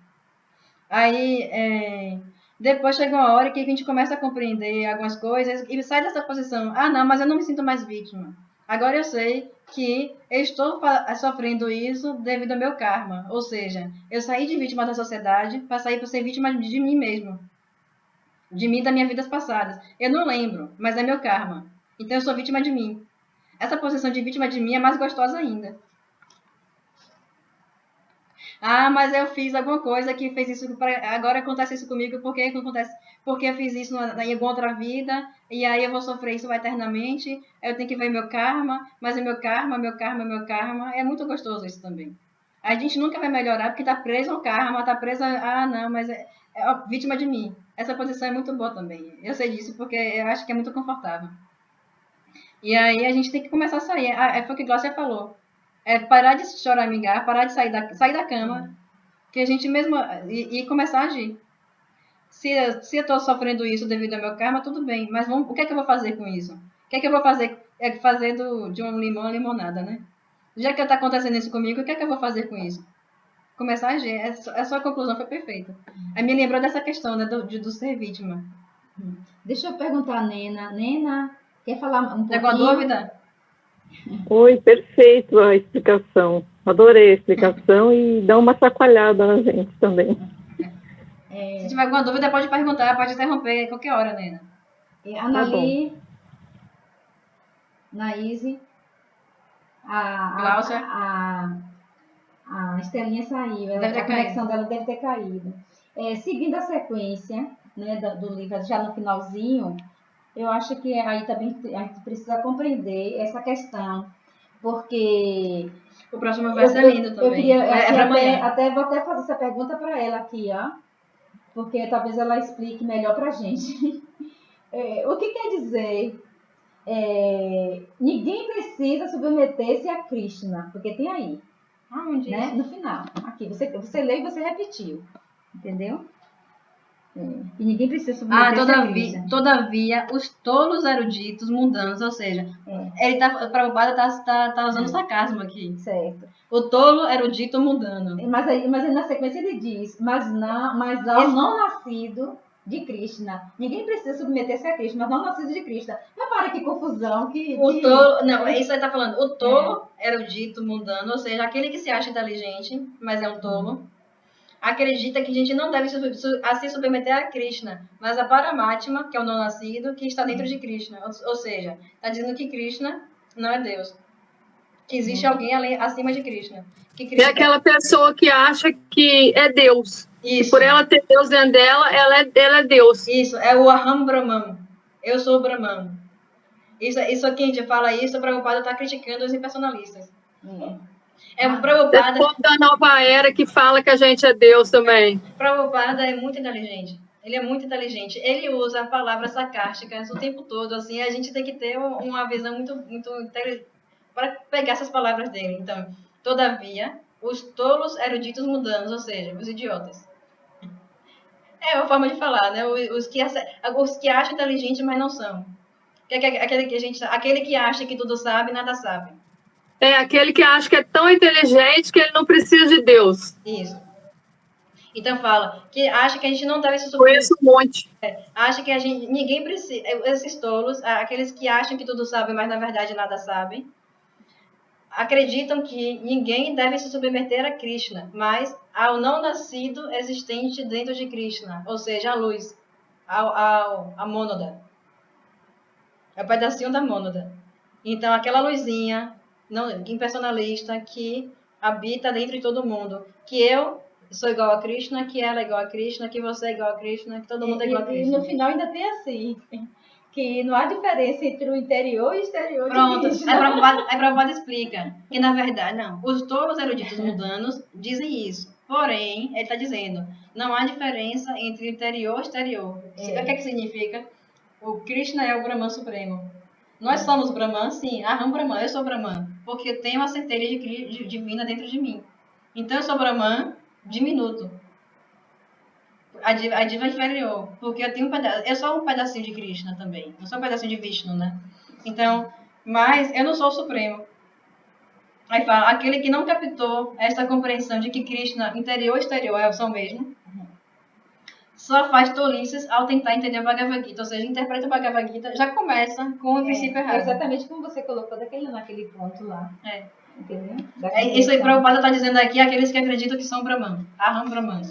[SPEAKER 4] Aí, depois chega uma hora que a gente começa a compreender algumas coisas e sai dessa posição. Ah, não, mas eu não me sinto mais vítima. Agora eu sei que eu estou sofrendo isso devido ao meu karma. Ou seja, eu saí de vítima da sociedade para sair para ser vítima de mim mesmo. De mim, das minhas vidas passadas. Eu não lembro, mas é meu karma. Então eu sou vítima de mim. Essa posição de vítima de mim é mais gostosa ainda. Ah, mas eu fiz alguma coisa que fez isso, agora acontece isso comigo, por que acontece? Porque eu fiz isso em alguma outra vida, e aí eu vou sofrer isso eternamente, eu tenho que ver meu karma, mas é meu karma, é muito gostoso isso também. A gente nunca vai melhorar porque tá preso ao karma, tá preso não, mas é vítima de mim. Essa posição é muito boa também, eu sei disso porque eu acho que é muito confortável. E aí a gente tem que começar a sair, foi o que Glaucia falou. Parar de choramingar, parar de sair da cama, que a gente mesmo e começar a agir. Se eu estou sofrendo isso devido ao meu karma, tudo bem. Mas o que é que eu vou fazer com isso? O que é que eu vou fazer? É fazer de um limão uma limonada, né? Já que está acontecendo isso comigo, o que é que eu vou fazer com isso? Começar a agir. A sua conclusão foi perfeita. Aí me lembrou dessa questão, né, do ser vítima.
[SPEAKER 3] Deixa eu perguntar a Nena. Nena, quer falar um pouquinho?
[SPEAKER 4] Tem alguma dúvida?
[SPEAKER 6] Oi, perfeito a explicação. Adorei a explicação e dá uma chacoalhada na gente também.
[SPEAKER 4] Se tiver alguma dúvida, pode perguntar, pode interromper a qualquer hora, Nena.
[SPEAKER 3] Anali, Naíse,
[SPEAKER 4] Cláudia.
[SPEAKER 3] A Estelinha saiu,
[SPEAKER 4] Deve ter
[SPEAKER 3] a conexão dela deve ter caído. Seguindo a sequência, né, do livro, já no finalzinho, eu acho que aí também a gente precisa compreender essa questão, porque
[SPEAKER 4] o próximo verso é lindo também.
[SPEAKER 3] Eu queria,
[SPEAKER 4] assim,
[SPEAKER 3] vou até fazer essa pergunta para ela aqui, ó, porque talvez ela explique melhor para a gente. O que quer dizer? Ninguém precisa submeter-se a Krishna, porque tem aí, né? No final, aqui, você leu e você repetiu, entendeu? E ninguém precisa submeter-se a Krishna.
[SPEAKER 4] Todavia, os tolos eruditos mundanos, ou seja, Prabhupada tá usando sarcasmo aqui.
[SPEAKER 3] Certo.
[SPEAKER 4] O tolo erudito mundano.
[SPEAKER 3] Mas aí na sequência ele diz, mas ao não nascido de Krishna. Ninguém precisa submeter-se a Krishna, mas não nascido de Krishna. Repara que confusão.
[SPEAKER 4] Não, isso aí tá falando. O tolo erudito mundano, ou seja, aquele que se acha inteligente, mas é um tolo, acredita que a gente não deve se submeter a Krishna, mas a Paramatma, que é o não nascido, que está dentro de Krishna. Ou seja, está dizendo que Krishna não é Deus. Que existe alguém acima de Krishna.
[SPEAKER 1] É aquela pessoa que acha que é Deus.
[SPEAKER 4] Isso.
[SPEAKER 1] E por ela ter Deus dentro dela, ela é Deus.
[SPEAKER 4] Isso, é o Aham Brahman. Eu sou o Brahman. Isso aqui, a gente fala isso, o Prabhupada está criticando os impersonalistas. O Prabhupada...
[SPEAKER 1] É da nova era que fala que a gente é Deus também.
[SPEAKER 4] Prabhupada é muito inteligente. Ele é muito inteligente. Ele usa palavras sarcásticas o tempo todo. Assim, a gente tem que ter uma visão muito inteligente para pegar essas palavras dele. Então, todavia, os tolos eruditos mundanos, ou seja, os idiotas. É uma forma de falar, né? Os que acham inteligente, mas não são. Aquele que acha que tudo sabe, nada sabe.
[SPEAKER 1] É aquele que acha que é tão inteligente que ele não precisa de Deus.
[SPEAKER 4] Isso. Então fala que acha que a gente não deve se submeter.
[SPEAKER 1] Conheço um monte.
[SPEAKER 4] Acha que ninguém precisa. Esses tolos, aqueles que acham que tudo sabe, mas na verdade nada sabem, acreditam que ninguém deve se submeter a Krishna, mas ao não nascido existente dentro de Krishna, ou seja, a luz, a mônada. É o pedacinho da mônada. Então, aquela luzinha impersonalista que habita dentro de todo mundo. Que eu sou igual a Krishna, que ela é igual a Krishna, que você é igual a Krishna, que todo mundo é igual a Krishna.
[SPEAKER 3] E no final ainda tem assim, que não há diferença entre o interior e o exterior.
[SPEAKER 4] Pronto, aí Prabhupada explica que, na verdade, não. Os tolos eruditos mundanos dizem isso. Porém, ele está dizendo, não há diferença entre interior e exterior. O que é que significa? O Krishna é o Brahman Supremo. Nós somos Brahman, sim. Aham Brahman, eu sou Brahman. Porque eu tenho a centelha divina dentro de mim. Então, eu sou Brahman diminuto. A diva inferior. Porque eu sou um pedacinho de Krishna também. Eu sou um pedacinho de Vishnu, né? Então, mas eu não sou o Supremo. Aí fala, aquele que não captou esta compreensão de que Krishna, interior e exterior, são o mesmo, só faz tolices ao tentar entender o Bhagavad Gita, ou seja, interpreta o Bhagavad Gita, já começa com o princípio errado.
[SPEAKER 3] Exatamente como você colocou naquele ponto lá. Entendeu?
[SPEAKER 4] Isso aí, Prabhupada está dizendo aqui, aqueles que acreditam que são Brahman, Aham Brahman.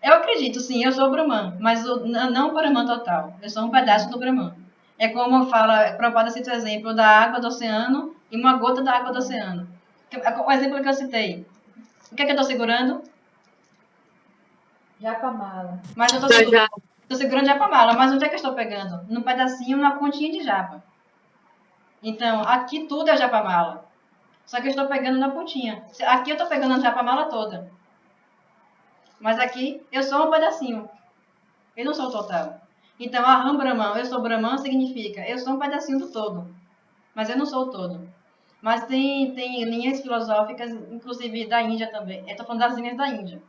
[SPEAKER 4] Eu acredito, sim, eu sou Brahman, mas não o Brahman total, eu sou um pedaço do Brahman. É como fala, Prabhupada cita o exemplo da água do oceano e uma gota da água do oceano. O exemplo que eu citei, o que é que eu estou segurando?
[SPEAKER 3] Japamala.
[SPEAKER 4] Mas eu estou segurando japamala, mas onde é que eu estou pegando? Num pedacinho, numa pontinha de japa. Então, aqui tudo é japamala. Só que eu estou pegando na pontinha. Aqui eu estou pegando a japamala toda. Mas aqui eu sou um pedacinho. Eu não sou o total. Então, Aham Brahman, eu sou Brahman, significa eu sou um pedacinho do todo. Mas eu não sou o todo. Mas tem linhas filosóficas, inclusive da Índia também. Eu estou falando das linhas da Índia.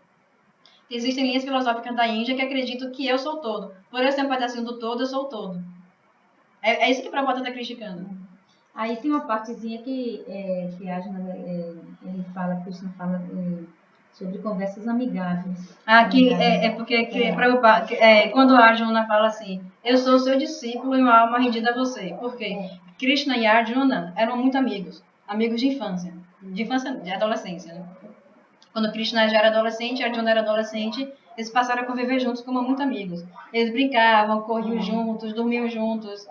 [SPEAKER 4] Existem linhas filosóficas da Índia que acreditam que eu sou todo. Por eu ser um pedacinho do todo, eu sou o todo. É isso que Prabhupada está criticando.
[SPEAKER 3] Aí tem uma partezinha que Ajna, ele fala, Krishna fala sobre conversas amigáveis.
[SPEAKER 4] Aqui porque Prabhupada, quando Arjuna fala assim, eu sou seu discípulo e uma alma rendida a você. Por quê? Krishna e Arjuna eram muito amigos de infância, de adolescência, né? Quando Krishna já era adolescente e Arjuna era adolescente, eles passaram a conviver juntos como muito amigos. Eles brincavam, corriam juntos, dormiam juntos.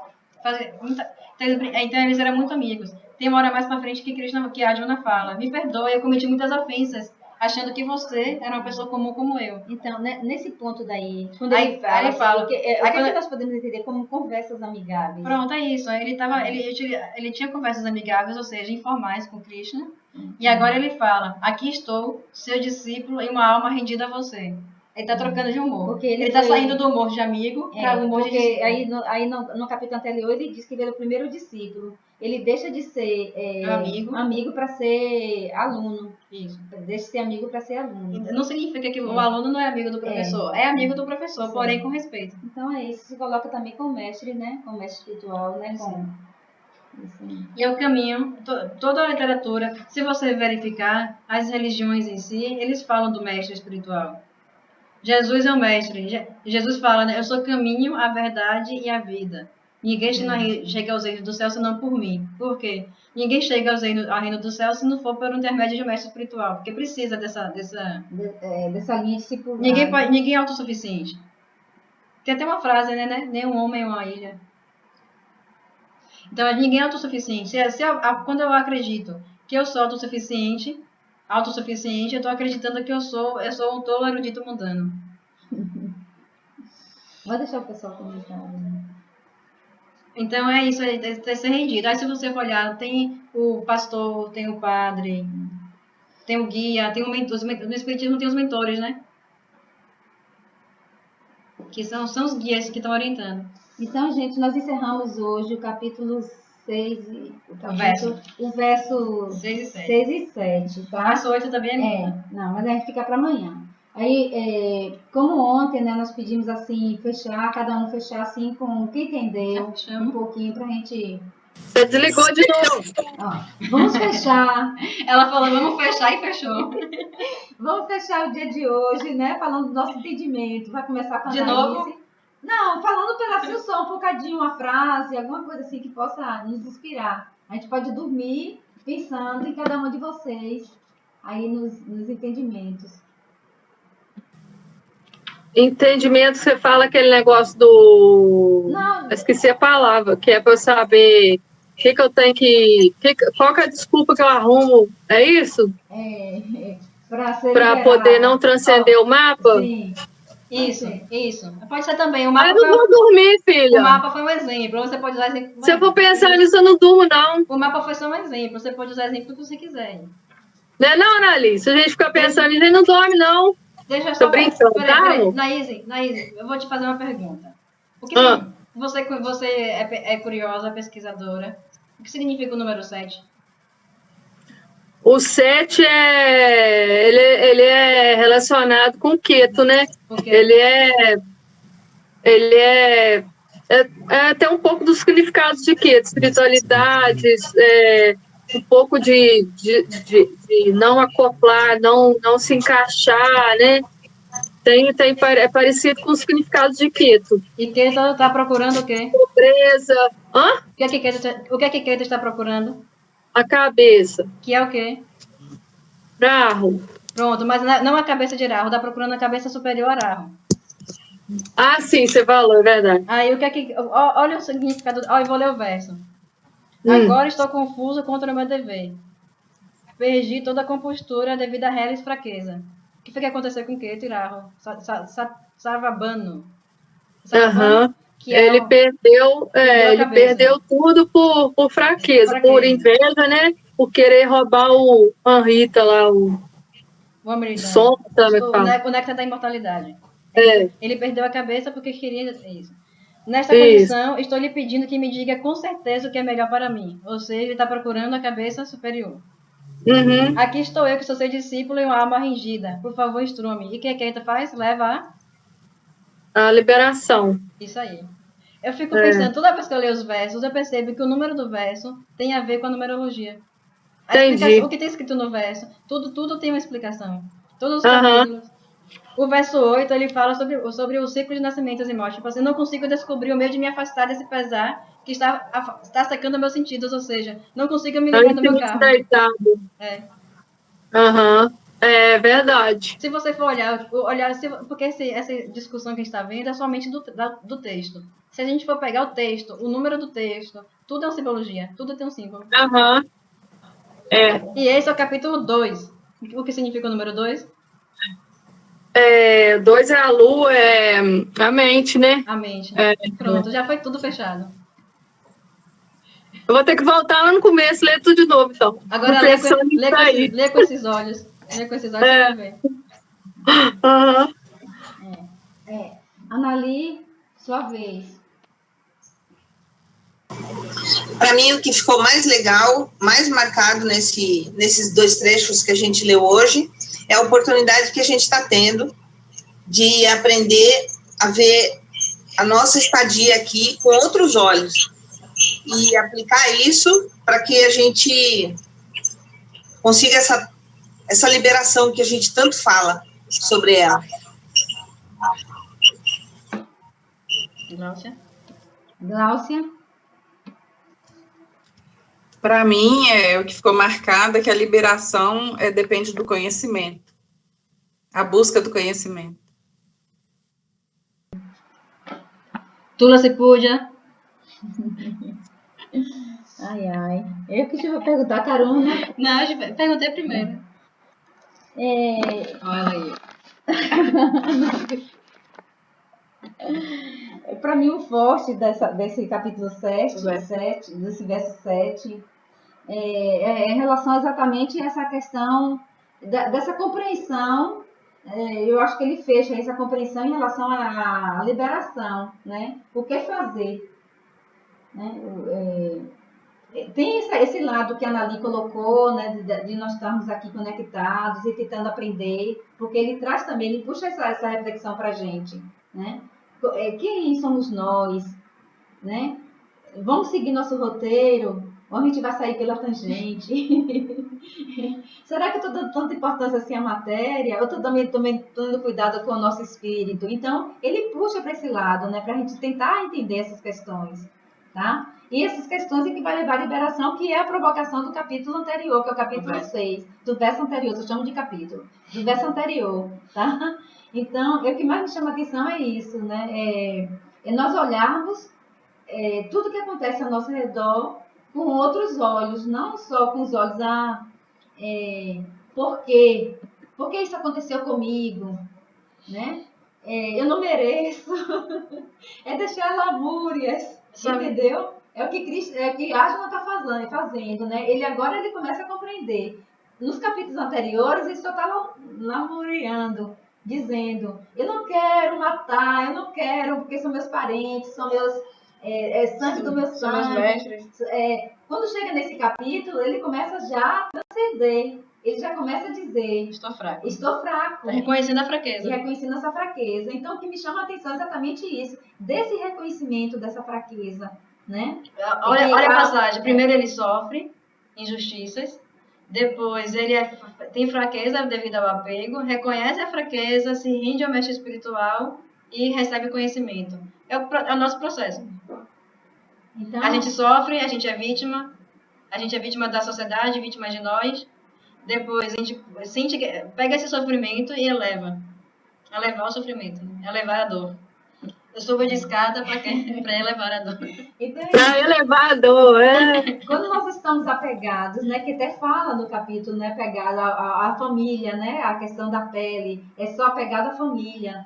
[SPEAKER 4] Então eles eram muito amigos. Tem uma hora mais pra frente que Arjuna fala, me perdoe, eu cometi muitas ofensas, achando que você era uma pessoa comum como eu.
[SPEAKER 3] Então, né, nesse ponto daí, quando ele fala, o que nós podemos entender como conversas amigáveis?
[SPEAKER 4] Pronto, é isso. Ele tinha conversas amigáveis, ou seja, informais com Krishna. E agora ele fala, aqui estou, seu discípulo e uma alma rendida a você. Ele está trocando de humor. Porque ele está saindo do humor de amigo para o humor de discípulo.
[SPEAKER 3] Aí no capítulo anterior ele diz que ele é o primeiro discípulo. Ele deixa de ser amigo para ser aluno.
[SPEAKER 4] Isso.
[SPEAKER 3] Deixa de ser amigo para ser aluno.
[SPEAKER 4] Não significa que o aluno não é amigo do professor. É amigo do professor, porém com respeito.
[SPEAKER 3] Então é isso. Se coloca também com o mestre, né? Com o mestre espiritual, né?
[SPEAKER 4] E é o caminho, toda a literatura, se você verificar, as religiões em si, eles falam do mestre espiritual. Jesus é o mestre. Jesus fala, né? Eu sou o caminho, a verdade e a vida. Ninguém chega aos reinos do céu senão por mim. Por quê? Ninguém chega ao reino do céu se não for por intermédio de um mestre espiritual, porque precisa dessa
[SPEAKER 3] linha discipular.
[SPEAKER 4] Ninguém é autossuficiente. Tem até uma frase, né? Nenhum homem é uma ilha. Então, ninguém é autossuficiente. Quando eu acredito que eu sou autossuficiente, eu estou acreditando que eu sou um tolo erudito mundano.
[SPEAKER 3] Vou deixar o pessoal comentar. Né?
[SPEAKER 4] Então, é isso, é ser rendido. Aí, se você for olhar, tem o pastor, tem o padre, tem o guia, tem o mentor. No Espiritismo tem os mentores, né? Que são os guias que estão orientando.
[SPEAKER 3] Então, gente, nós encerramos hoje o capítulo 6 o verso 6 e 7, tá?
[SPEAKER 4] O verso 8 também é lindo.
[SPEAKER 3] Não, mas a gente fica para amanhã. Aí, como ontem, né, nós pedimos assim, cada um fechar assim com quem entendeu um pouquinho pra gente...
[SPEAKER 1] Você desligou de novo.
[SPEAKER 3] Vamos fechar.
[SPEAKER 4] Ela falou, vamos fechar e fechou.
[SPEAKER 3] Vamos fechar o dia de hoje, né, falando do nosso entendimento. Vai começar com a
[SPEAKER 4] De novo?
[SPEAKER 3] Não, falando pedacinho só, um bocadinho, uma frase, alguma coisa assim que possa nos inspirar. A gente pode dormir pensando em cada um de vocês, aí nos entendimentos.
[SPEAKER 1] Entendimento, você fala aquele negócio do...
[SPEAKER 3] Não.
[SPEAKER 1] Esqueci a palavra, que é para eu saber o que eu tenho qual que é a desculpa que eu arrumo, é isso? Para poder não transcender o mapa?
[SPEAKER 3] Sim.
[SPEAKER 4] Isso. Pode ser também.
[SPEAKER 1] Eu não vou dormir, filha.
[SPEAKER 4] O mapa foi um exemplo. Você pode usar exemplo.
[SPEAKER 1] Se eu for pensar nisso, eu não durmo, não.
[SPEAKER 4] O mapa foi só um exemplo. Você pode usar exemplo que você quiser.
[SPEAKER 1] Não, Annalise. Se a gente ficar pensando nisso, a gente não dorme, não.
[SPEAKER 4] Deixa eu só...
[SPEAKER 1] Tô brincando, tá?
[SPEAKER 4] Naíse, eu vou te fazer uma pergunta. O que você é curiosa, pesquisadora. O que significa o número 7?
[SPEAKER 1] O 7 ele é relacionado com o Ketu, né? Ele é até um pouco dos significados de Ketu, espiritualidades, um pouco de não acoplar, não se encaixar, né? É parecido com os significados de Ketu.
[SPEAKER 4] E Ketu está procurando o quê?
[SPEAKER 1] Pobreza. Hã?
[SPEAKER 4] O que é que Ketu está procurando?
[SPEAKER 1] A cabeça.
[SPEAKER 4] Que é o quê?
[SPEAKER 1] Rahu.
[SPEAKER 4] Pronto, mas não a cabeça de Rahu, está procurando a cabeça superior a Rahu.
[SPEAKER 1] Ah, sim, você falou, é verdade.
[SPEAKER 4] Aí o que é que... Olha o significado... Eu vou ler o verso. Agora estou confuso contra o meu dever. Perdi toda a compostura devido à reles fraqueza. O que foi que aconteceu com Ketu e Rahu? Sarvabhanu.
[SPEAKER 1] Aham. Ele perdeu tudo por fraqueza, por inveja, né? Por querer roubar o Amrita lá, o som também.
[SPEAKER 4] O néctar da imortalidade.
[SPEAKER 1] É.
[SPEAKER 4] Ele perdeu a cabeça porque queria isso. Nesta condição, estou lhe pedindo que me diga com certeza o que é melhor para mim. Ou seja, ele está procurando a cabeça superior.
[SPEAKER 1] Uhum.
[SPEAKER 4] Aqui estou eu, que sou seu discípulo e uma alma ringida. Por favor, instrua-me. E o que a Keita faz? Leva
[SPEAKER 1] A liberação.
[SPEAKER 4] isso aí. Eu fico pensando, toda vez que eu leio os versos, eu percebo que o número do verso tem a ver com a numerologia.
[SPEAKER 1] Entendi.
[SPEAKER 4] O que tem escrito no verso, tudo tem uma explicação. Todos os
[SPEAKER 1] Aham.
[SPEAKER 4] capítulos. O verso 8, ele fala sobre o ciclo de nascimentos e morte. Tipo assim, não consigo descobrir o meio de me afastar desse pesar que está secando meus sentidos, ou seja, não consigo me
[SPEAKER 1] É o
[SPEAKER 4] livrar do meu
[SPEAKER 1] infinito
[SPEAKER 4] carro.
[SPEAKER 1] deitado.
[SPEAKER 4] É.
[SPEAKER 1] Aham. É verdade.
[SPEAKER 4] Se você for porque essa discussão que a gente está vendo é somente do texto. Se a gente for pegar o texto, o número do texto, tudo é uma simbologia, tudo tem um símbolo.
[SPEAKER 1] Aham. É.
[SPEAKER 4] E esse é o capítulo 2. O que significa o número 2?
[SPEAKER 1] 2 é a lua, é a mente, né?
[SPEAKER 4] A mente.
[SPEAKER 1] É.
[SPEAKER 4] Pronto, já foi tudo fechado.
[SPEAKER 1] Eu vou ter que voltar lá no começo e ler tudo de novo, então.
[SPEAKER 4] Agora lê com esses olhos. Lê com esses olhos você vai ver.
[SPEAKER 1] Aham.
[SPEAKER 3] Anali, sua vez.
[SPEAKER 2] Para mim, o que ficou mais legal, mais marcado nesses 2 trechos que a gente leu hoje, é a oportunidade que a gente está tendo de aprender a ver a nossa estadia aqui com outros olhos e aplicar isso para que a gente consiga essa liberação que a gente tanto fala sobre ela.
[SPEAKER 3] Gláucia?
[SPEAKER 5] Para mim, o que ficou marcado é que a liberação depende do conhecimento. A busca do conhecimento.
[SPEAKER 4] Tula se puja.
[SPEAKER 3] Ai. Eu que te vou perguntar, Caruna.
[SPEAKER 4] Não, eu perguntei primeiro. Olha aí.
[SPEAKER 3] Para mim, o forte desse capítulo 7, desse verso 7, é em relação exatamente a essa questão dessa compreensão. Eu acho que ele fecha essa compreensão em relação à liberação, né? O que fazer? Né? Tem esse lado que a Anali colocou, né, de nós estarmos aqui conectados e tentando aprender, porque ele traz também, ele puxa essa reflexão para a gente, né? Quem somos nós, né? Vamos seguir nosso roteiro ou a gente vai sair pela tangente? Será que eu estou dando tanta importância assim à matéria? Ou estou também tomando cuidado com o nosso espírito? Então, ele puxa para esse lado, né, para a gente tentar entender essas questões, tá? E essas questões é que vai levar à liberação, que é a provocação do capítulo anterior, que é o capítulo 6, do verso anterior, eu chamo de capítulo, do verso anterior, tá? Então, o que mais me chama a atenção é isso, né? É nós olharmos tudo que acontece ao nosso redor com outros olhos, não só com os olhos, por quê? Por que isso aconteceu comigo? Né? Eu não mereço. É deixar lamúrias, entendeu? É o que Aslan está fazendo, né? Ele começa a compreender. Nos capítulos anteriores, ele só estava lamuriando, dizendo, eu não quero matar, eu não quero, porque são meus parentes, são meus sangue do meu sangue.
[SPEAKER 4] São meus mestres.
[SPEAKER 3] Quando chega nesse capítulo, ele começa já a transcender. Ele já começa a dizer,
[SPEAKER 4] estou fraco.
[SPEAKER 3] Reconhecendo a fraqueza. E reconhecendo essa fraqueza. Então, o que me chama a atenção é exatamente isso. Desse reconhecimento dessa fraqueza, né?
[SPEAKER 4] Olha a passagem. Primeiro ele sofre injustiças. Depois ele tem fraqueza devido ao apego. Reconhece a fraqueza, se rende ao mestre espiritual e recebe conhecimento. É o nosso processo. Então, a gente sofre, a gente é vítima da sociedade, vítima de nós. Depois a gente pega esse sofrimento e eleva. Elevar o sofrimento, elevar a dor. Eu subo de escada para elevar a dor.
[SPEAKER 1] Para elevar a dor,
[SPEAKER 3] Quando nós estamos apegados, né, que até fala no capítulo, né, apegado à família, né, a questão da pele, é só apegado à família.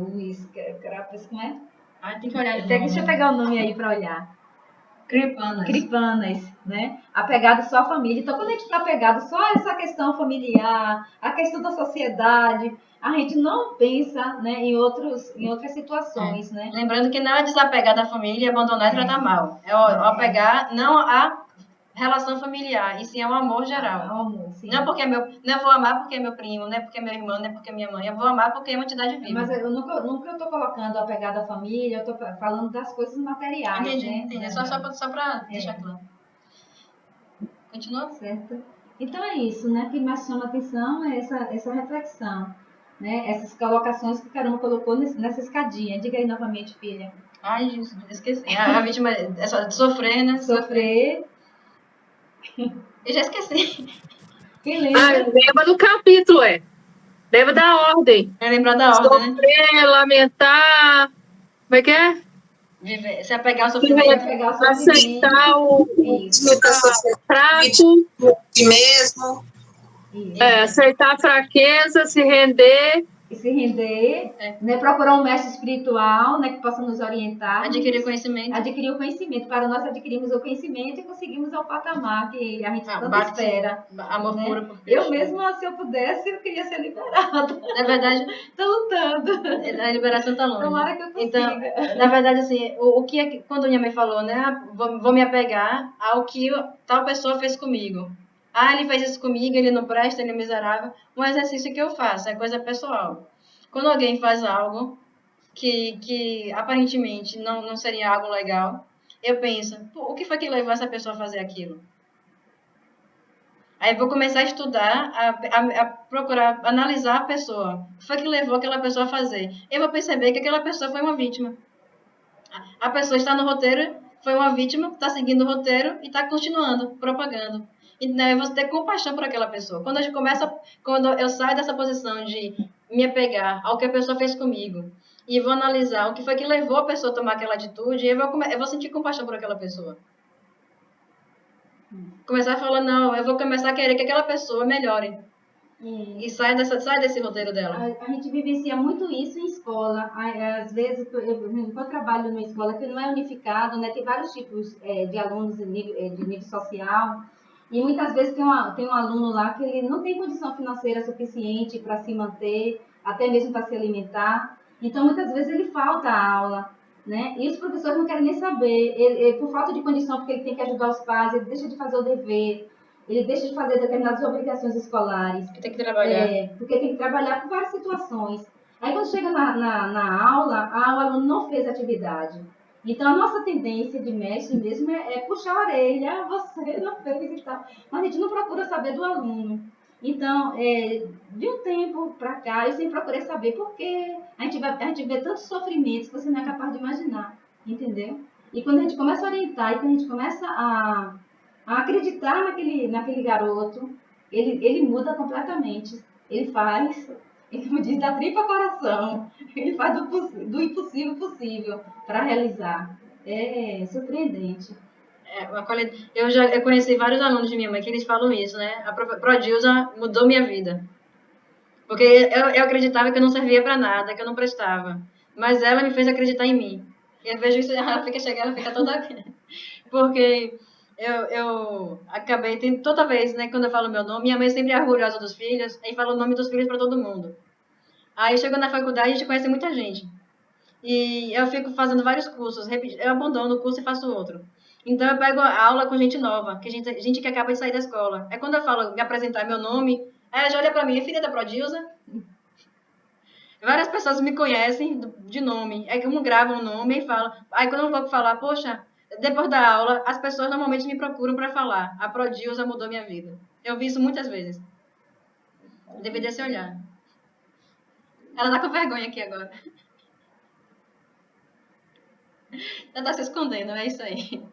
[SPEAKER 3] Luiz, como é?
[SPEAKER 4] Tem que olhar.
[SPEAKER 3] Deixa eu pegar o nome aí para olhar.
[SPEAKER 4] Kripanas,
[SPEAKER 3] né? Apegado só à família. Então, quando a gente está apegado só a essa questão familiar, a questão da sociedade, a gente não pensa, né, em outras situações, né?
[SPEAKER 4] Lembrando que não é desapegar da família, abandonar e tratar mal. É o apegar não a relação familiar, e sim é um amor geral.
[SPEAKER 3] É um amor, sim.
[SPEAKER 4] Não eu vou amar porque é meu primo, não é porque é meu irmão, não é porque é minha mãe. Eu vou amar porque é uma entidade viva.
[SPEAKER 3] Mas eu nunca estou colocando apegado à família, eu estou falando das coisas materiais,
[SPEAKER 4] Entendi.
[SPEAKER 3] né?
[SPEAKER 4] Só para deixar claro. Continua?
[SPEAKER 3] Certo. Então é isso, né? O que mais chama atenção é essa reflexão, né? Essas colocações que o Caramba colocou nessa escadinha. Diga aí novamente, filha.
[SPEAKER 4] Ai, Jesus, esqueci. A vítima é só de sofrer, né?
[SPEAKER 3] Sofrer.
[SPEAKER 4] Eu já esqueci.
[SPEAKER 3] Quem lembra?
[SPEAKER 1] Lembra do capítulo, lembra da ordem.
[SPEAKER 4] É lembrar da ordem,
[SPEAKER 1] Sofrer,
[SPEAKER 4] né?
[SPEAKER 1] Lamentar, como é que é?
[SPEAKER 4] Viver, se apegar ao sofrimento.
[SPEAKER 1] Aceitar o fraco.
[SPEAKER 2] E mesmo.
[SPEAKER 1] Aceitar a fraqueza, se render.
[SPEAKER 3] E se render, né? Procurar um mestre espiritual, né? Que possa nos orientar.
[SPEAKER 4] Adquirir conhecimento.
[SPEAKER 3] Adquirir o conhecimento. Para nós adquirirmos o conhecimento e conseguirmos ao patamar que a gente tanto espera.
[SPEAKER 4] Amor
[SPEAKER 3] né?
[SPEAKER 4] puro por
[SPEAKER 3] Eu mesma, se eu pudesse, eu queria ser liberada.
[SPEAKER 4] Na verdade,
[SPEAKER 3] estou lutando.
[SPEAKER 4] A liberação está longe.
[SPEAKER 3] Tomara que eu consiga.
[SPEAKER 4] Então, na verdade, assim, o que é que, quando minha mãe falou, né? Vou me apegar ao que tal pessoa fez comigo. Ele fez isso comigo, ele não presta, ele é miserável. Um exercício que eu faço, é coisa pessoal. Quando alguém faz algo que aparentemente não seria algo legal, eu penso, o que foi que levou essa pessoa a fazer aquilo? Aí vou começar a estudar, a procurar, analisar a pessoa. O que foi que levou aquela pessoa a fazer? Eu vou perceber que aquela pessoa foi uma vítima. A pessoa está no roteiro, foi uma vítima, está seguindo o roteiro e está continuando, propagando. Então, eu vou ter compaixão por aquela pessoa. Quando eu saio dessa posição de me apegar ao que a pessoa fez comigo e vou analisar o que foi que levou a pessoa a tomar aquela atitude, eu vou sentir compaixão por aquela pessoa. Começar a falar, não, eu vou começar a querer que aquela pessoa melhore. E sai desse roteiro dela.
[SPEAKER 3] A gente vivencia muito isso em escola. Às vezes, eu trabalho numa escola que não é unificado, né? Tem vários tipos de alunos de nível social. E muitas vezes tem um aluno lá que ele não tem condição financeira suficiente para se manter, até mesmo para se alimentar. Então, muitas vezes ele falta a aula, né? E os professores não querem nem saber. Ele, por falta de condição, porque ele tem que ajudar os pais, ele deixa de fazer o dever, ele deixa de fazer determinadas obrigações escolares.
[SPEAKER 4] Tem que trabalhar.
[SPEAKER 3] Porque tem que trabalhar por várias situações. Aí, quando chega na aula, o aluno não fez atividade. Então, a nossa tendência de mestre mesmo é puxar a orelha, você não fez e tal. Mas a gente não procura saber do aluno. Então, de um tempo para cá, eu sempre procurei saber porque a gente vê tantos sofrimentos que você não é capaz de imaginar, entendeu? E quando a gente começa a orientar e quando a gente começa a acreditar naquele garoto, ele muda completamente. Ele faz, como diz, da tripa coração. Ele faz do impossível possível para realizar. É surpreendente.
[SPEAKER 4] Eu conheci vários alunos de minha mãe que eles falam isso, né? A Prodilza mudou minha vida. Porque eu acreditava que eu não servia para nada, que eu não prestava. Mas ela me fez acreditar em mim. E eu vejo isso, ela fica toda... Porque eu acabei tendo... Toda vez, né, quando eu falo meu nome, minha mãe sempre é orgulhosa dos filhos, e fala o nome dos filhos para todo mundo. Aí, chegou na faculdade, a gente conhece muita gente. E eu fico fazendo vários cursos, eu abandono o curso e faço outro. Então, eu pego a aula com gente nova, gente que acaba de sair da escola. Aí, quando eu falo, me apresentar meu nome, ela já olha pra mim, filha da Prodilza. Várias pessoas me conhecem de nome. Aí, um grava um nome e fala. Aí, quando eu vou falar, poxa, depois da aula, as pessoas normalmente me procuram para falar. A Prodilza mudou minha vida. Eu vi isso muitas vezes. Deveria se olhar. Ela tá com vergonha aqui agora. Ela tá se escondendo, é isso aí.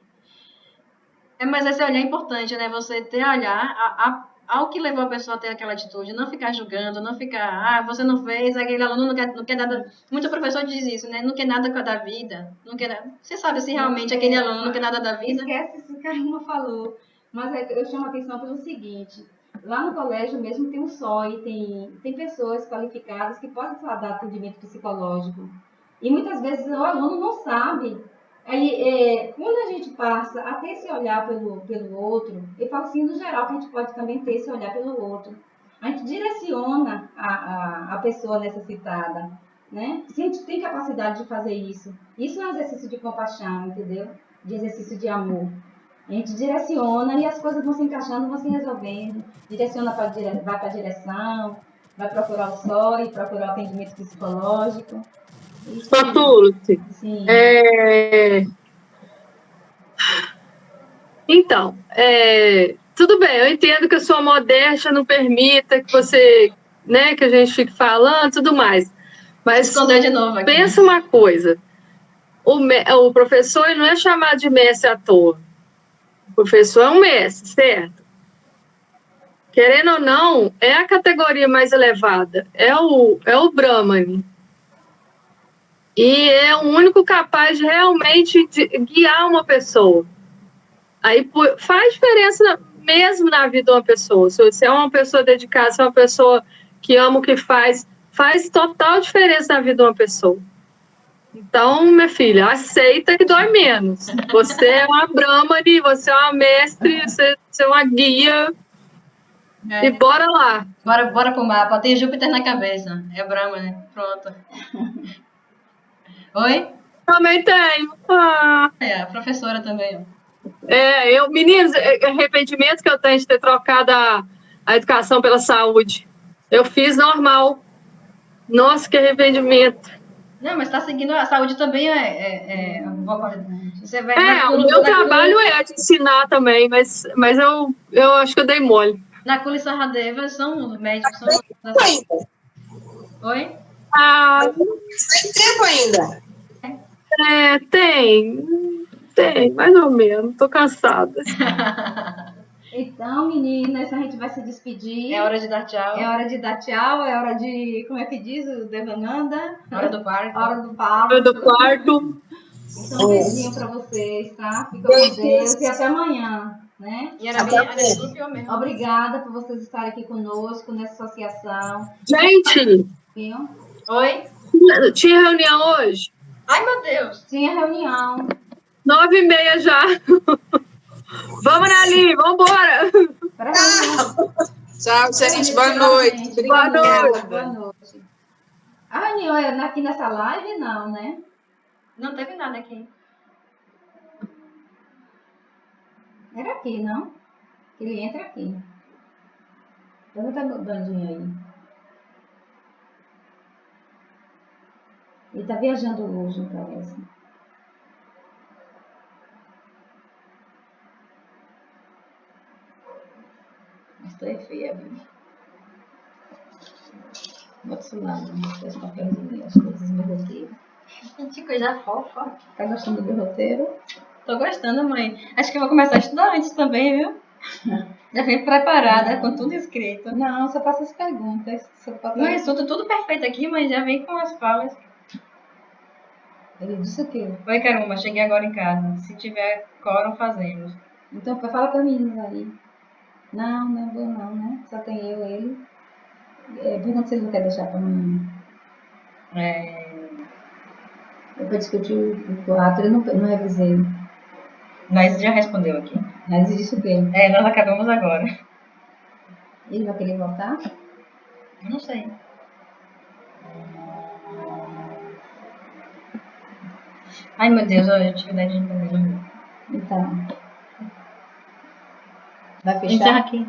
[SPEAKER 4] Mas esse olhar é importante, né? Você ter olhar ao que levou a pessoa a ter aquela atitude. Não ficar julgando, não ficar... você não fez, aquele aluno não quer nada... Muito professor diz isso, né? Não quer nada da vida. Não quer nada. Você sabe se realmente aquele aluno não quer nada da vida?
[SPEAKER 3] Esquece isso que a Carma falou. Mas eu chamo a atenção pelo seguinte... Lá no colégio mesmo tem um SOI, tem pessoas qualificadas que podem dar atendimento psicológico. E muitas vezes o aluno não sabe. Aí, quando a gente passa a ter esse olhar pelo outro, eu falo assim, no geral, que a gente pode também ter esse olhar pelo outro. A gente direciona a pessoa necessitada, né? Se a gente tem capacidade de fazer isso, isso é um exercício de compaixão, entendeu? De exercício de amor. A gente direciona e as coisas vão se encaixando, vão se resolvendo. Direciona vai para a direção, vai procurar o SOI, procurar o atendimento psicológico.
[SPEAKER 1] Sotulce.
[SPEAKER 3] Sim.
[SPEAKER 1] Então, tudo bem, eu entendo que a sua modéstia não permita que você, né, que a gente fique falando, tudo mais. Mas
[SPEAKER 4] escondeu de novo aqui.
[SPEAKER 1] Pensa uma coisa, o professor ele não é chamado de mestre à toa. O professor é um mestre, certo? Querendo ou não, é a categoria mais elevada, é o Brahmani. E é o único capaz de realmente guiar uma pessoa. Aí faz diferença mesmo na vida de uma pessoa. Se você é uma pessoa dedicada, se é uma pessoa que ama o que faz total diferença na vida de uma pessoa. Então, minha filha, aceita que dói menos. Você é uma Brahmani, você é uma mestre, você é uma guia. E bora lá.
[SPEAKER 4] Bora pro mapa. Tem Júpiter na cabeça. É Brahma, né? Pronto. Oi?
[SPEAKER 1] Também tenho.
[SPEAKER 4] A professora também.
[SPEAKER 1] Meninos, arrependimento que eu tenho de ter trocado a educação pela saúde. Eu fiz normal. Nossa, que arrependimento.
[SPEAKER 4] Não, mas tá seguindo a saúde também você vai
[SPEAKER 1] o meu trabalho é de ensinar também, mas eu acho que eu dei mole.
[SPEAKER 4] Na Kula e Saradeva são os médicos. Oi?
[SPEAKER 2] Tem tempo ainda.
[SPEAKER 1] Tem, mais ou menos. Tô cansada.
[SPEAKER 3] Então, meninas, a gente vai se despedir.
[SPEAKER 4] É hora de dar tchau.
[SPEAKER 3] É hora de dar tchau, é hora de... Como é que diz o Devananda?
[SPEAKER 4] Hora do quarto.
[SPEAKER 3] Hora do quarto.
[SPEAKER 1] Hora do quarto.
[SPEAKER 3] Então, um beijinho pra vocês, tá? Fica com Deus e até amanhã, né?
[SPEAKER 4] E era mesmo.
[SPEAKER 3] Obrigada por vocês estarem aqui conosco nessa associação.
[SPEAKER 1] Gente!
[SPEAKER 3] Viu?
[SPEAKER 4] Oi?
[SPEAKER 1] Tinha reunião hoje?
[SPEAKER 4] Ai, meu Deus!
[SPEAKER 3] Tinha reunião.
[SPEAKER 1] 9h30 já. Vamos, Nali, vamos embora.
[SPEAKER 5] Tchau, gente. Boa noite.
[SPEAKER 1] Boa noite.
[SPEAKER 3] Boa noite. A reunião é aqui nessa live? Não, né?
[SPEAKER 4] Não teve nada aqui.
[SPEAKER 3] Era aqui, não? Ele entra aqui. Pergunta a bandinha aí. Ele tá viajando hoje, parece. Mas tu é feia, viu? Do outro lado, os papelzinhos, as coisas do meu roteiro.
[SPEAKER 4] Que coisa fofa.
[SPEAKER 3] Tá gostando do meu roteiro?
[SPEAKER 4] Tô gostando, mãe. Acho que eu vou começar a estudar antes também, viu? Já vem preparada, com tudo escrito.
[SPEAKER 3] Não, só faço as perguntas.
[SPEAKER 4] Mãe, tudo perfeito aqui, mas já vem com as falas.
[SPEAKER 3] Ele disse o quê?
[SPEAKER 4] Oi, Caramba, cheguei agora em casa. Se tiver quórum, fazemos.
[SPEAKER 3] Então, fala com a menina aí. Não vou não, né? Só tem eu, ele. Pergunta se ele não quer deixar pra amanhã. Depois discutir o 4, eu não revisei.
[SPEAKER 4] Nós já respondeu aqui.
[SPEAKER 3] Mas disse o quê?
[SPEAKER 4] Nós acabamos agora.
[SPEAKER 3] Ele vai querer voltar?
[SPEAKER 4] Não sei. Ai, meu Deus, a atividade de domingo.
[SPEAKER 3] Então. Vai fechar?
[SPEAKER 4] Encerra aqui.